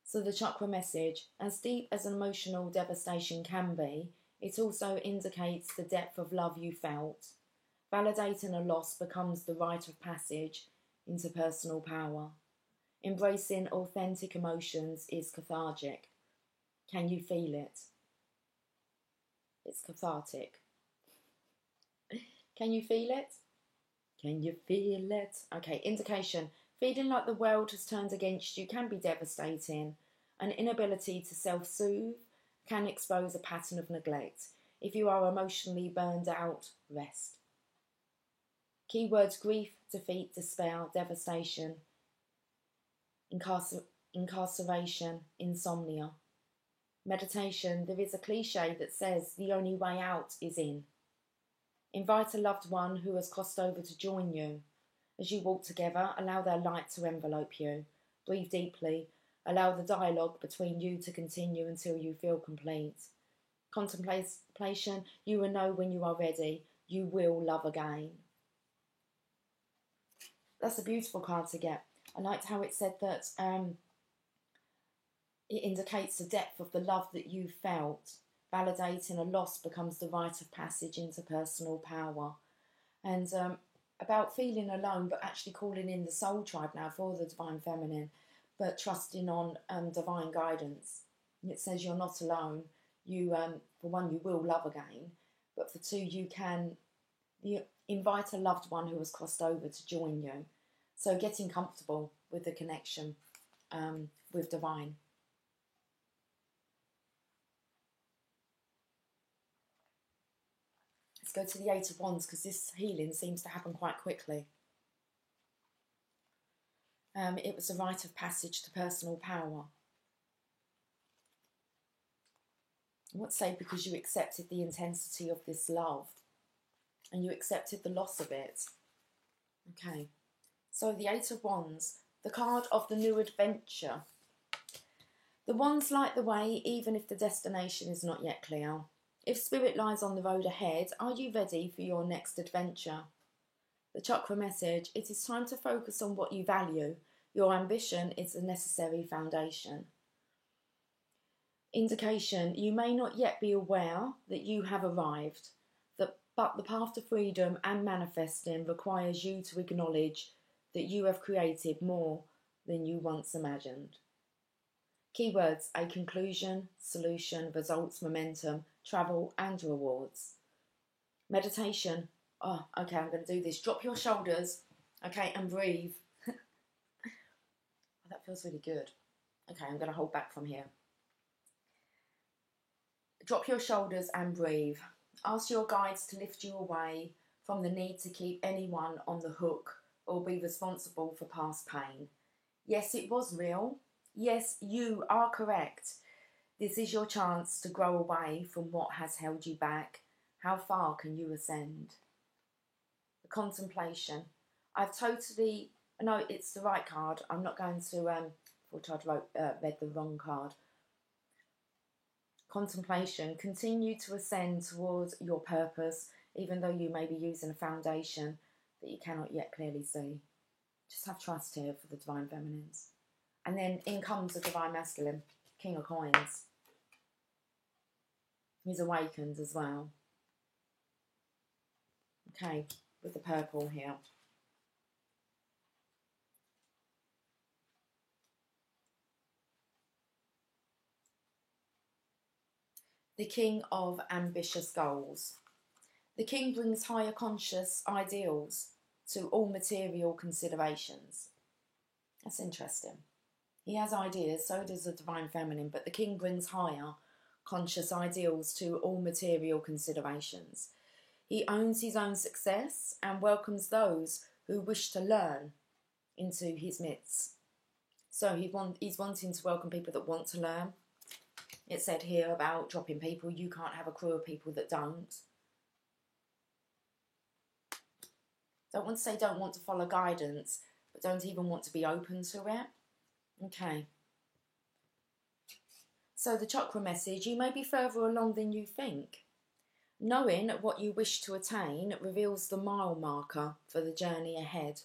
So the chakra message, as deep as an emotional devastation can be, it also indicates the depth of love you felt. Validating a loss becomes the rite of passage into personal power. Embracing authentic emotions is cathartic. Can you feel it? It's cathartic. Can you feel it? Can you feel it? Okay, indication. Feeling like the world has turned against you can be devastating. An inability to self-soothe can expose a pattern of neglect. If you are emotionally burned out, rest. Keywords: grief, defeat, despair, devastation, incarceration, insomnia. Meditation. There is a cliche that says the only way out is in. Invite a loved one who has crossed over to join you. As you walk together, allow their light to envelope you. Breathe deeply. Allow the dialogue between you to continue until you feel complete. Contemplation, you will know when you are ready. You will love again. That's a beautiful card to get. I liked how it said that it indicates the depth of the love that you felt. Validating a loss becomes the rite of passage into personal power. And about feeling alone, but actually calling in the soul tribe now for the divine feminine, but trusting on divine guidance. And it says you're not alone. You, for one, you will love again, but for two, you invite a loved one who has crossed over to join you. So getting comfortable with the connection with divine. Let's go to the Eight of Wands, because this healing seems to happen quite quickly. It was a rite of passage to personal power. I would say because you accepted the intensity of this love and you accepted the loss of it. Okay, so the Eight of Wands, the card of the new adventure. The Wands light the way even if the destination is not yet clear. If spirit lies on the road ahead, are you ready for your next adventure? The chakra message, it is time to focus on what you value. Your ambition is a necessary foundation. Indication, you may not yet be aware that you have arrived, but the path to freedom and manifesting requires you to acknowledge that you have created more than you once imagined. Keywords, a conclusion, solution, results, momentum, travel and rewards. Meditation, oh, okay, I'm going to do this. Drop your shoulders, okay, and breathe. Oh, that feels really good. Okay, I'm going to hold back from here. Drop your shoulders and breathe. Ask your guides to lift you away from the need to keep anyone on the hook or be responsible for past pain. Yes, it was real. Yes, you are correct. This is your chance to grow away from what has held you back. How far can you ascend? The contemplation. No, it's the right card. I'm not going to, thought I'd read the wrong card. Contemplation. Continue to ascend towards your purpose, even though you may be using a foundation that you cannot yet clearly see. Just have trust here for the divine feminines. And then in comes the divine masculine, King of Coins. He's awakened as well. Okay, with the purple here. The King of Ambitious Goals. The King brings higher conscious ideals to all material considerations. That's interesting. He has ideas, so does the divine feminine, but the King brings higher conscious ideals to all material considerations. He owns his own success and welcomes those who wish to learn into his midst. So he's wanting to welcome people that want to learn. It said here about dropping people. You can't have a crew of people that don't. Don't want to say don't want to follow guidance, but don't even want to be open to it. Okay. So the chakra message, you may be further along than you think. Knowing what you wish to attain reveals the mile marker for the journey ahead.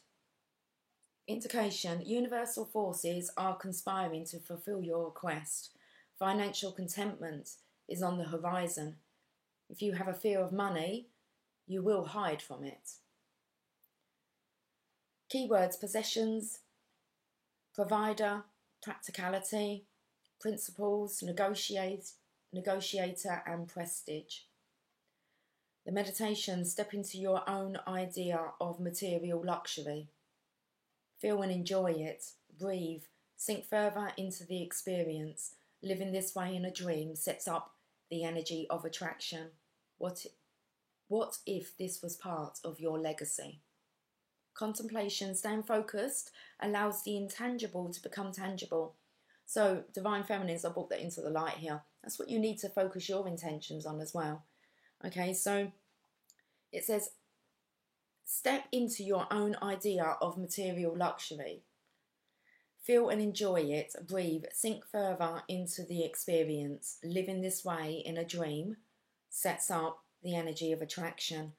Indication, universal forces are conspiring to fulfill your request. Financial contentment is on the horizon. If you have a fear of money, you will hide from it. Keywords, possessions, provider, practicality, principles, negotiator and prestige. The meditation, step into your own idea of material luxury. Feel and enjoy it. Breathe. Sink further into the experience. Living this way in a dream sets up the energy of attraction. What if this was part of your legacy? Contemplation, staying focused, allows the intangible to become tangible. So, divine feminines, I brought that into the light here. That's what you need to focus your intentions on as well. Okay, so it says, step into your own idea of material luxury. Feel and enjoy it. Breathe. Sink further into the experience. Living this way in a dream sets up the energy of attraction.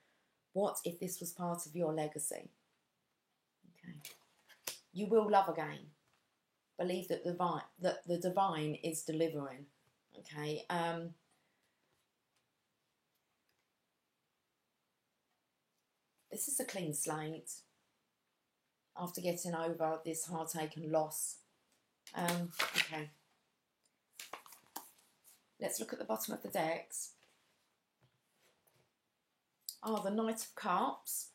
What if this was part of your legacy? Okay. You will love again. Believe that the divine is delivering. Okay. This is a clean slate after getting over this heartache and loss. Okay. Let's look at the bottom of the decks. The Knight of Cups.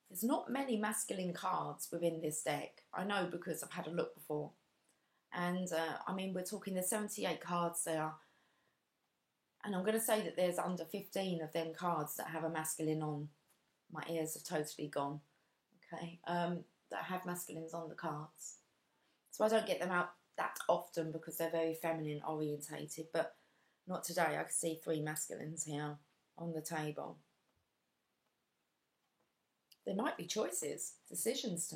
There's not many masculine cards within this deck. I know because I've had a look before. And, I mean, we're talking there's 78 cards there. And I'm going to say that there's under 15 of them cards that have a masculine on. My ears have totally gone. Okay. That have masculines on the cards. So I don't get them out that often because they're very feminine orientated. But not today. I can see 3 masculines here on the table. There might be choices, decisions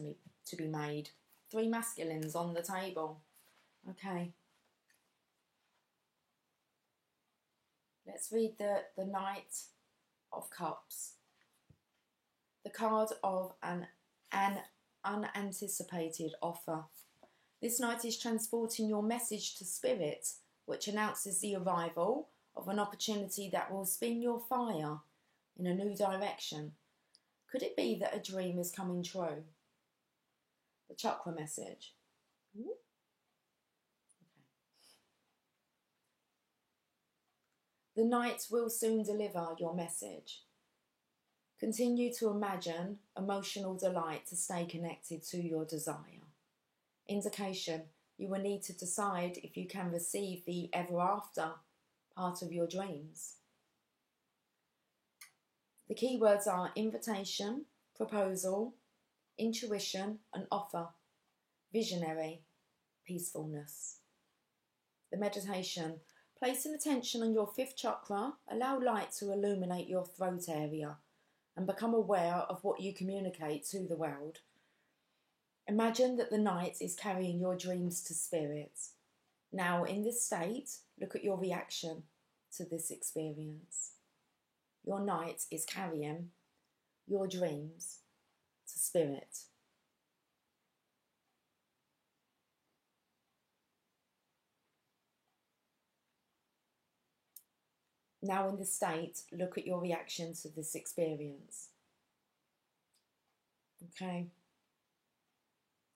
to be made. 3 masculines on the table. Okay. Let's read the Knight of Cups. The card of an unanticipated offer. This knight is transporting your message to spirit, which announces the arrival of an opportunity that will spin your fire in a new direction. Could it be that a dream is coming true? The chakra message. Okay. The knight will soon deliver your message. Continue to imagine emotional delight to stay connected to your desire. Indication, you will need to decide if you can receive the ever after part of your dreams. The keywords are invitation, proposal, intuition and offer, visionary, peacefulness. The meditation, placing attention on your 5th chakra, allow light to illuminate your throat area and become aware of what you communicate to the world. Imagine that the knight is carrying your dreams to spirit. Now, in this state, look at your reaction to this experience. Your knight is carrying your dreams to spirit. Now in this state, look at your reaction to this experience. Okay.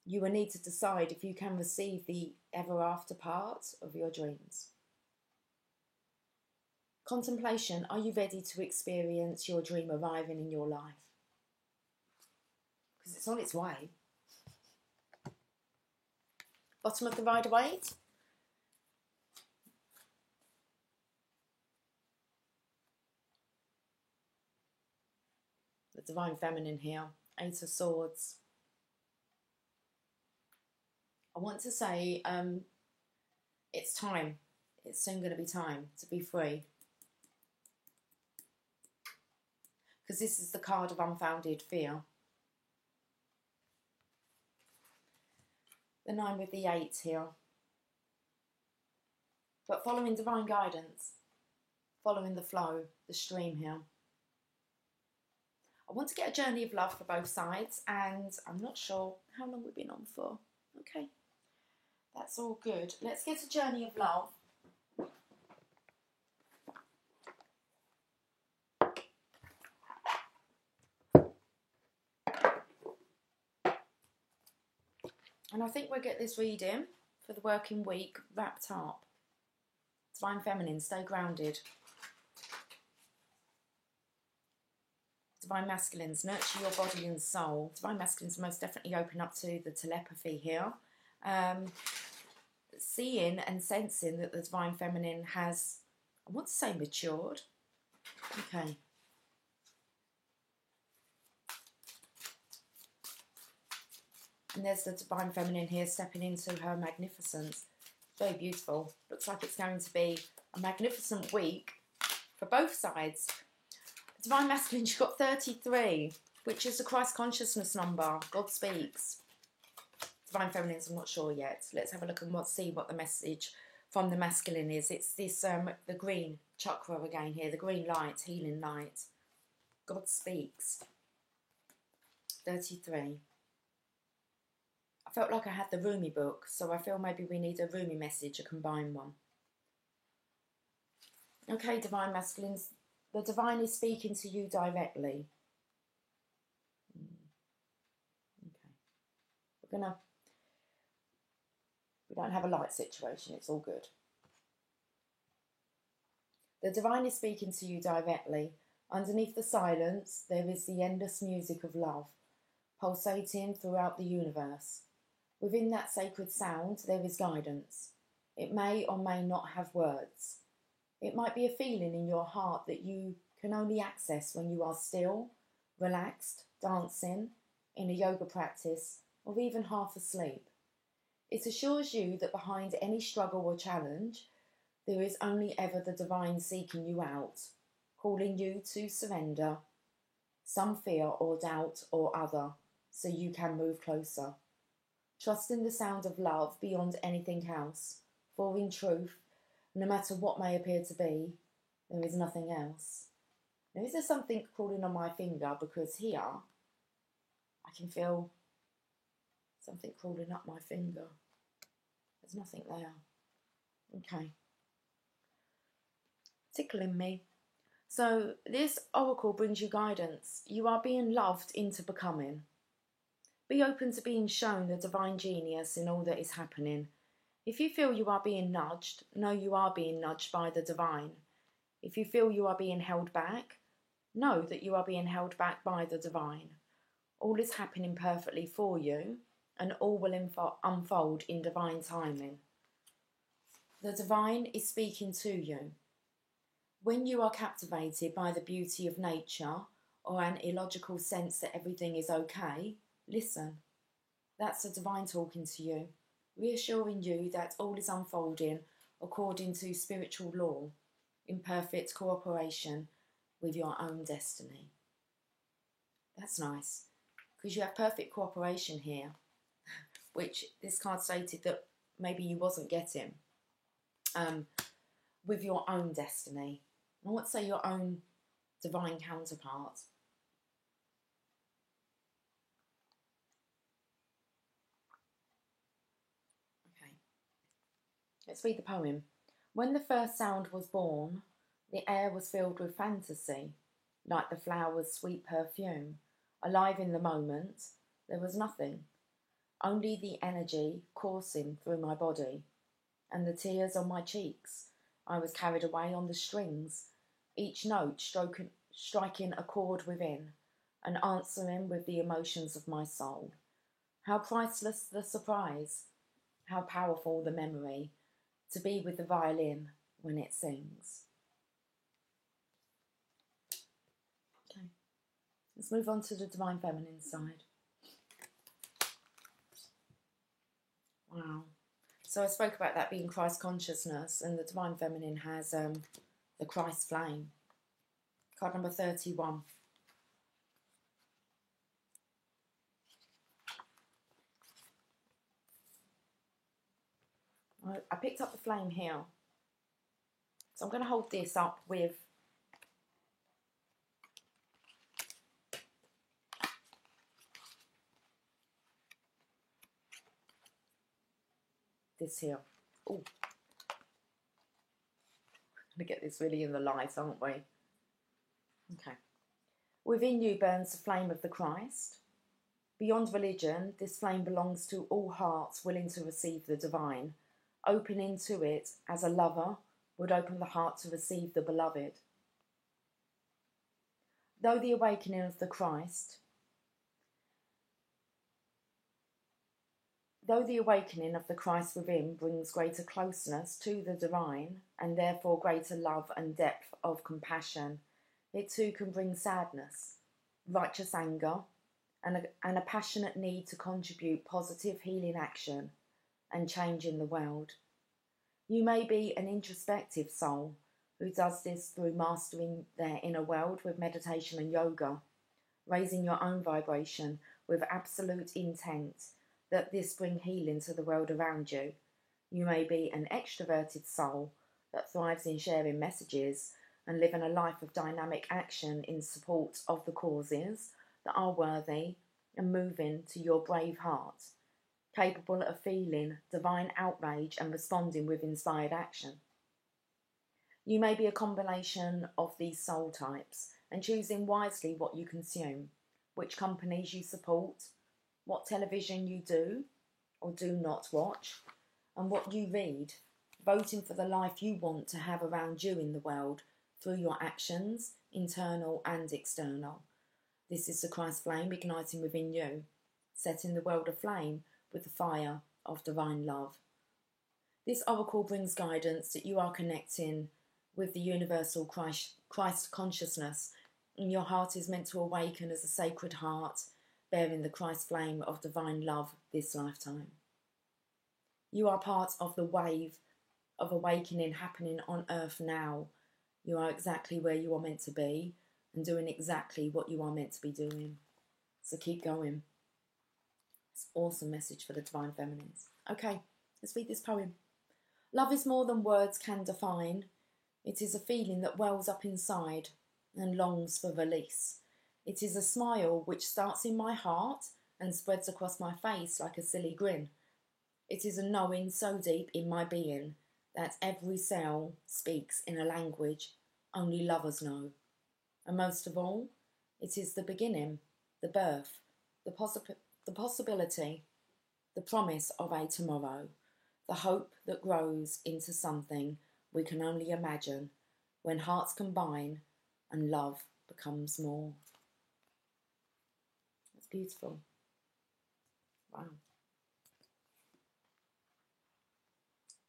You will need to decide if you can receive the ever after part of your dreams. Contemplation, are you ready to experience your dream arriving in your life? Because it's on its way. Bottom of the Rider-Waite. The Divine Feminine here. 8 of Swords. I want to say it's time. It's soon going to be time to be free. Because this is the card of unfounded fear. The 9 with the 8 here. But following divine guidance, following the flow, the stream here. I want to get a journey of love for both sides, and I'm not sure how long we've been on for. Okay, that's all good. Let's get a journey of love. And I think we'll get this reading for the working week wrapped up. Divine Feminine, stay grounded. Divine Masculines, nurture your body and soul. Divine Masculines most definitely open up to the telepathy here. Seeing and sensing that the Divine Feminine has, I want to say matured. Okay. And there's the Divine Feminine here stepping into her magnificence. Very beautiful. Looks like it's going to be a magnificent week for both sides. Divine Masculine, you've got 33, which is the Christ consciousness number. God speaks. Divine Feminines, I'm not sure yet. Let's have a look and see what the message from the masculine is. It's this, the green chakra again here, the green light, healing light. God speaks. 33. I felt like I had the Rumi book, so I feel maybe we need a Rumi message, a combined one. Okay, Divine Masculines, the Divine is speaking to you directly. Okay. We don't have a light situation, it's all good. The Divine is speaking to you directly. Underneath the silence, there is the endless music of love, pulsating throughout the universe. Within that sacred sound, there is guidance. It may or may not have words. It might be a feeling in your heart that you can only access when you are still, relaxed, dancing, in a yoga practice, or even half asleep. It assures you that behind any struggle or challenge, there is only ever the Divine seeking you out, calling you to surrender some fear or doubt or other, so you can move closer. Trust in the sound of love beyond anything else, for in truth, no matter what may appear to be, there is nothing else. Now, is there something crawling on my finger? Because here, I can feel something crawling up my finger. There's nothing there. Okay. Tickling me. So this oracle brings you guidance. You are being loved into becoming. Be open to being shown the divine genius in all that is happening. If you feel you are being nudged, know you are being nudged by the divine. If you feel you are being held back, know that you are being held back by the divine. All is happening perfectly for you, and all will unfold in divine timing. The divine is speaking to you. When you are captivated by the beauty of nature or an illogical sense that everything is okay, listen. That's the divine talking to you, reassuring you that all is unfolding according to spiritual law, in perfect cooperation with your own destiny. That's nice, because you have perfect cooperation here, which this card stated that maybe you wasn't getting, with your own destiny. I want to say your own divine counterpart. Okay. Let's read the poem. When the first sound was born, the air was filled with fantasy, like the flower's sweet perfume. Alive in the moment, there was nothing, only the energy coursing through my body, and the tears on my cheeks. I was carried away on the strings, each note striking a chord within, and answering with the emotions of my soul. How priceless the surprise, how powerful the memory, to be with the violin when it sings. Okay, let's move on to the Divine Feminine side. Wow. So I spoke about that being Christ consciousness, and the Divine Feminine has the Christ flame. Card number 31. I picked up the flame here. So I'm going to hold this up with this here. Oh, going to get this really in the light, aren't we? Okay. Within you burns the flame of the Christ. Beyond religion, this flame belongs to all hearts willing to receive the divine, opening to it as a lover would open the heart to receive the beloved. Though the awakening of the Christ within brings greater closeness to the divine, and therefore greater love and depth of compassion, it too can bring sadness, righteous anger, and a passionate need to contribute positive healing action and change in the world. You may be an introspective soul who does this through mastering their inner world with meditation and yoga, raising your own vibration with absolute intent that this bring healing to the world around you. You may be an extroverted soul that thrives in sharing messages and living a life of dynamic action in support of the causes that are worthy and moving to your brave heart, capable of feeling divine outrage and responding with inspired action. You may be a combination of these soul types and choosing wisely what you consume, which companies you support, what television you do or do not watch, and what you read, voting for the life you want to have around you in the world through your actions, internal and external. This is the Christ flame igniting within you, setting the world aflame with the fire of divine love. This oracle brings guidance that you are connecting with the universal Christ consciousness, and your heart is meant to awaken as a sacred heart, bearing the Christ flame of divine love this lifetime. You are part of the wave of awakening happening on earth now. You are exactly where you are meant to be and doing exactly what you are meant to be doing. So keep going. It's an awesome message for the Divine Feminines. Okay, let's read this poem. Love is more than words can define. It is a feeling that wells up inside and longs for release. It is a smile which starts in my heart and spreads across my face like a silly grin. It is a knowing so deep in my being that every cell speaks in a language only lovers know. And most of all, it is the beginning, the birth, the possibility, the promise of a tomorrow, the hope that grows into something we can only imagine when hearts combine and love becomes more. That's beautiful. Wow.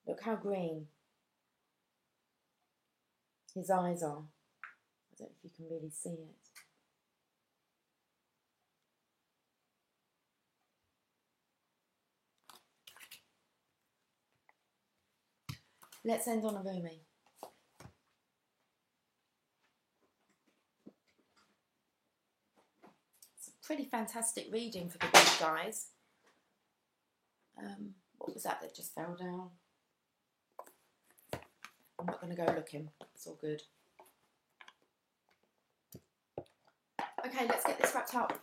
Look how green his eyes are. I don't know if you can really see it. Let's end on a Rumi. It's a pretty fantastic reading for the good guys. What was that just fell down? I'm not going to go looking. It's all good. Okay, let's get this wrapped up.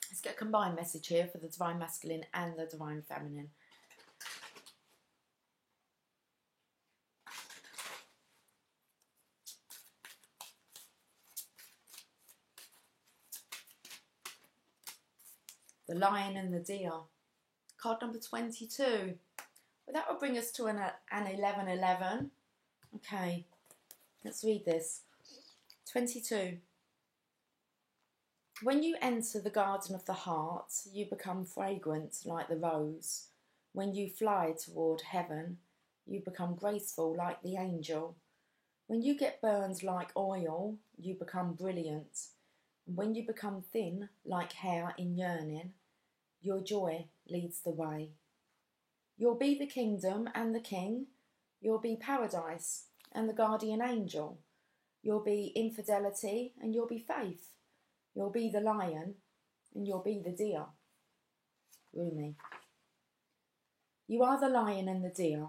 Let's get a combined message here for the Divine Masculine and the Divine Feminine. The Lion and the Deer. Card number 22. Well, that will bring us to an 11-11. Okay, let's read this. 22. When you enter the garden of the heart, you become fragrant like the rose. When you fly toward heaven, you become graceful like the angel. When you get burned like oil, you become brilliant. And when you become thin like hair in yearning, your joy leads the way. You'll be the kingdom and the king. You'll be paradise and the guardian angel. You'll be infidelity and you'll be faith. You'll be the lion and you'll be the deer. Rumi. You are the lion and the deer.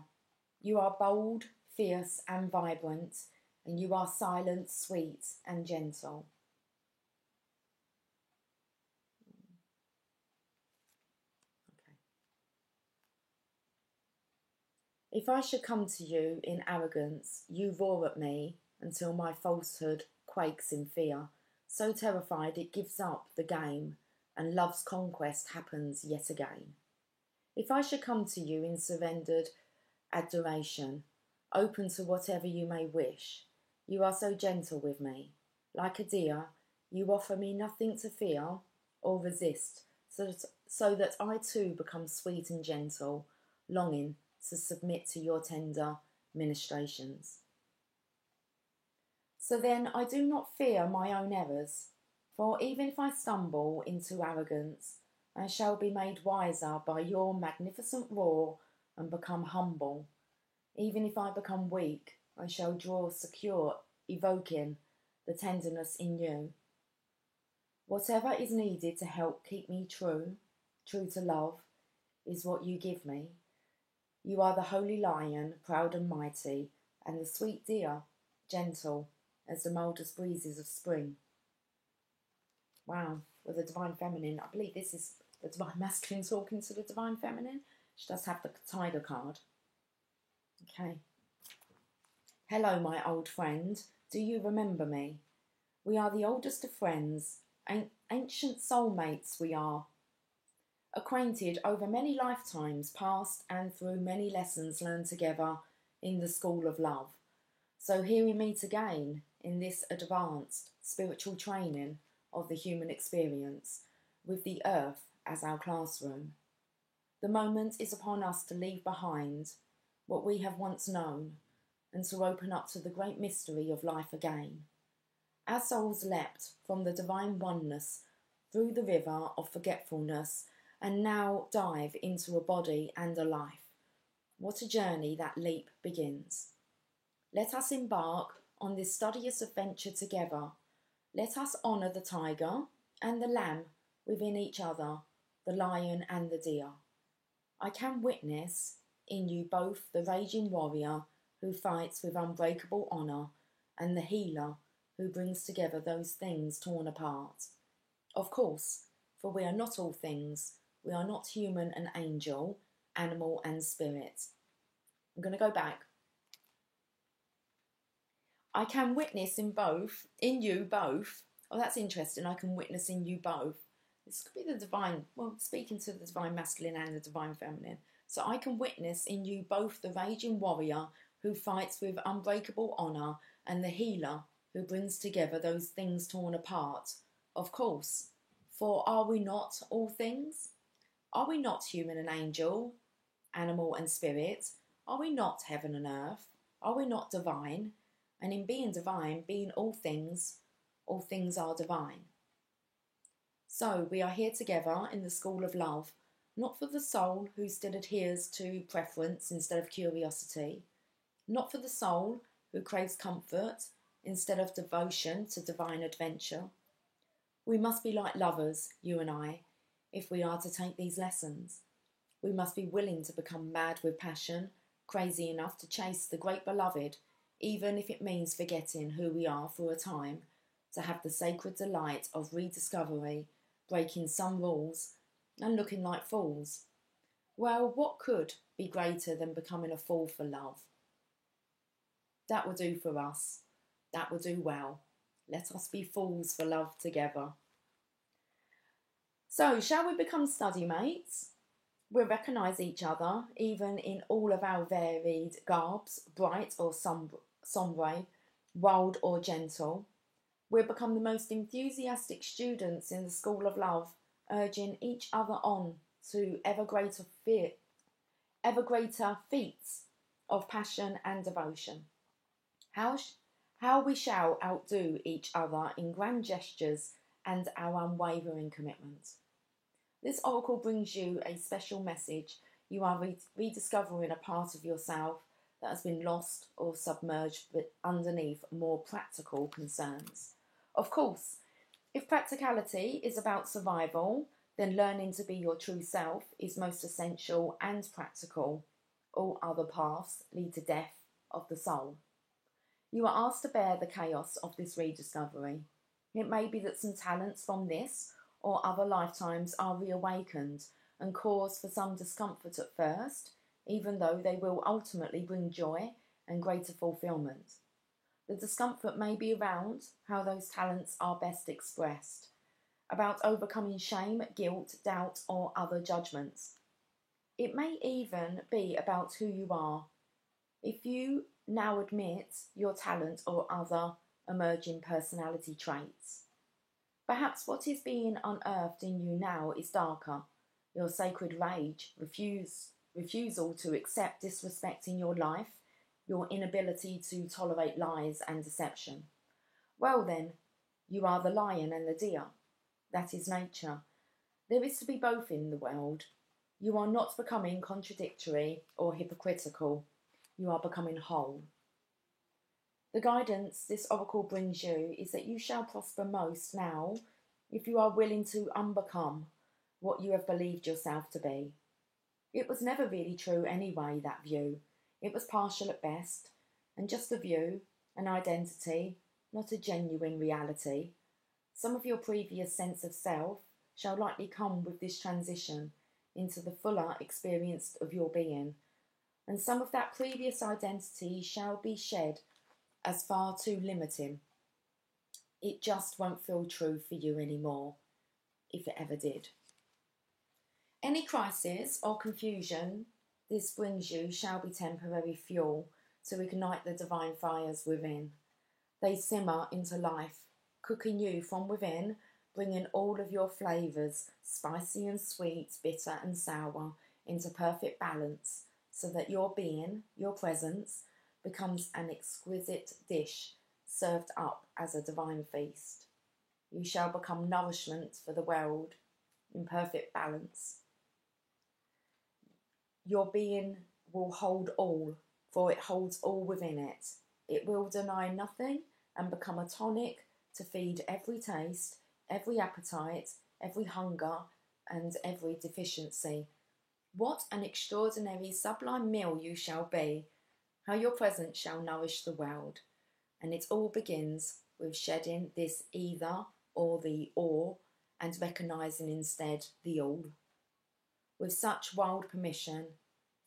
You are bold, fierce and vibrant, and you are silent, sweet and gentle. If I should come to you in arrogance, you roar at me until my falsehood quakes in fear, so terrified it gives up the game, and love's conquest happens yet again. If I should come to you in surrendered adoration, open to whatever you may wish, you are so gentle with me. Like a deer, you offer me nothing to fear or resist, so that I too become sweet and gentle, longing to submit to your tender ministrations. So then I do not fear my own errors, for even if I stumble into arrogance, I shall be made wiser by your magnificent roar and become humble. Even if I become weak, I shall draw secure, evoking the tenderness in you. Whatever is needed to help keep me true to love, is what you give me. You are the holy lion, proud and mighty, and the sweet deer, gentle as the mildest breezes of spring. Wow, with the divine feminine, I believe this is the divine masculine talking to the divine feminine. She does have the tiger card. Okay. Hello, my old friend. Do you remember me? We are the oldest of friends, ancient soulmates we are. Acquainted over many lifetimes past and through many lessons learned together in the school of love. So here we meet again in this advanced spiritual training of the human experience, with the earth as our classroom. The moment is upon us to leave behind what we have once known and to open up to the great mystery of life again. Our souls leapt from the divine oneness through the river of forgetfulness and now dive into a body and a life. What a journey that leap begins. Let us embark on this studious adventure together. Let us honour the tiger and the lamb within each other, the lion and the deer. I can witness in you both the raging warrior who fights with unbreakable honour and the healer who brings together those things torn apart. Of course, for we are not all things. We are not human and angel, animal and spirit. I'm going to go back. I can witness in you both. Oh, that's interesting. I can witness in you both. This could be the divine, well, speaking to the divine masculine and the divine feminine. So I can witness in you both the raging warrior who fights with unbreakable honour and the healer who brings together those things torn apart. Of course, for are we not all things? Are we not human and angel, animal and spirit? Are we not heaven and earth? Are we not divine? And in being divine, being all things are divine. So we are here together in the school of love, not for the soul who still adheres to preference instead of curiosity, not for the soul who craves comfort instead of devotion to divine adventure. We must be like lovers, you and I, if we are to take these lessons. We must be willing to become mad with passion, crazy enough to chase the great beloved, even if it means forgetting who we are for a time, to have the sacred delight of rediscovery, breaking some rules, and looking like fools. Well, what could be greater than becoming a fool for love? That will do for us. That will do well. Let us be fools for love together. So, shall we become study mates? We'll recognise each other, even in all of our varied garbs, bright or sombre, wild or gentle. We'll become the most enthusiastic students in the school of love, urging each other on to ever greater feats of passion and devotion. How we shall outdo each other in grand gestures and our unwavering commitment. This oracle brings you a special message. You are rediscovering a part of yourself that has been lost or submerged underneath more practical concerns. Of course, if practicality is about survival, then learning to be your true self is most essential and practical. All other paths lead to death of the soul. You are asked to bear the chaos of this rediscovery. It may be that some talents from this or other lifetimes are reawakened and cause for some discomfort at first, even though they will ultimately bring joy and greater fulfillment. The discomfort may be around how those talents are best expressed, about overcoming shame, guilt, doubt, or other judgments. It may even be about who you are. If you now admit your talent or other emerging personality traits, perhaps what is being unearthed in you now is darker. Your sacred rage, refusal to accept disrespect in your life, your inability to tolerate lies and deception. Well then, you are the lion and the deer. That is nature. There is to be both in the world. You are not becoming contradictory or hypocritical. You are becoming whole. The guidance this oracle brings you is that you shall prosper most now if you are willing to unbecome what you have believed yourself to be. It was never really true anyway, that view. It was partial at best, and just a view, an identity, not a genuine reality. Some of your previous sense of self shall likely come with this transition into the fuller experience of your being, and some of that previous identity shall be shed as far too limiting. It just won't feel true for you anymore, if it ever did. Any crisis or confusion this brings you shall be temporary fuel to ignite the divine fires within. They simmer into life, cooking you from within, bringing all of your flavours, spicy and sweet, bitter and sour, into perfect balance, so that your being, your presence, becomes an exquisite dish served up as a divine feast. You shall become nourishment for the world in perfect balance. Your being will hold all, for it holds all within it. It will deny nothing and become a tonic to feed every taste, every appetite, every hunger, and every deficiency. What an extraordinary sublime meal you shall be, how your presence shall nourish the world. And it all begins with shedding this either or the or and recognising instead the all. With such wild permission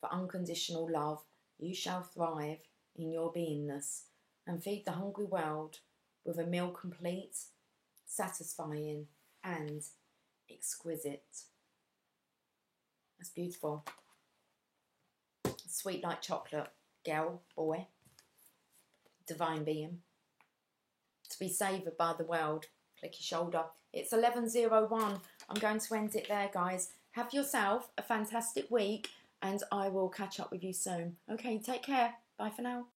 for unconditional love, you shall thrive in your beingness and feed the hungry world with a meal complete, satisfying and exquisite. That's beautiful. Sweet like chocolate, girl, boy, divine being. To be savoured by the world. Click your shoulder. It's 11:01. I'm going to end it there, guys. Have yourself a fantastic week and I will catch up with you soon. Okay, take care. Bye for now.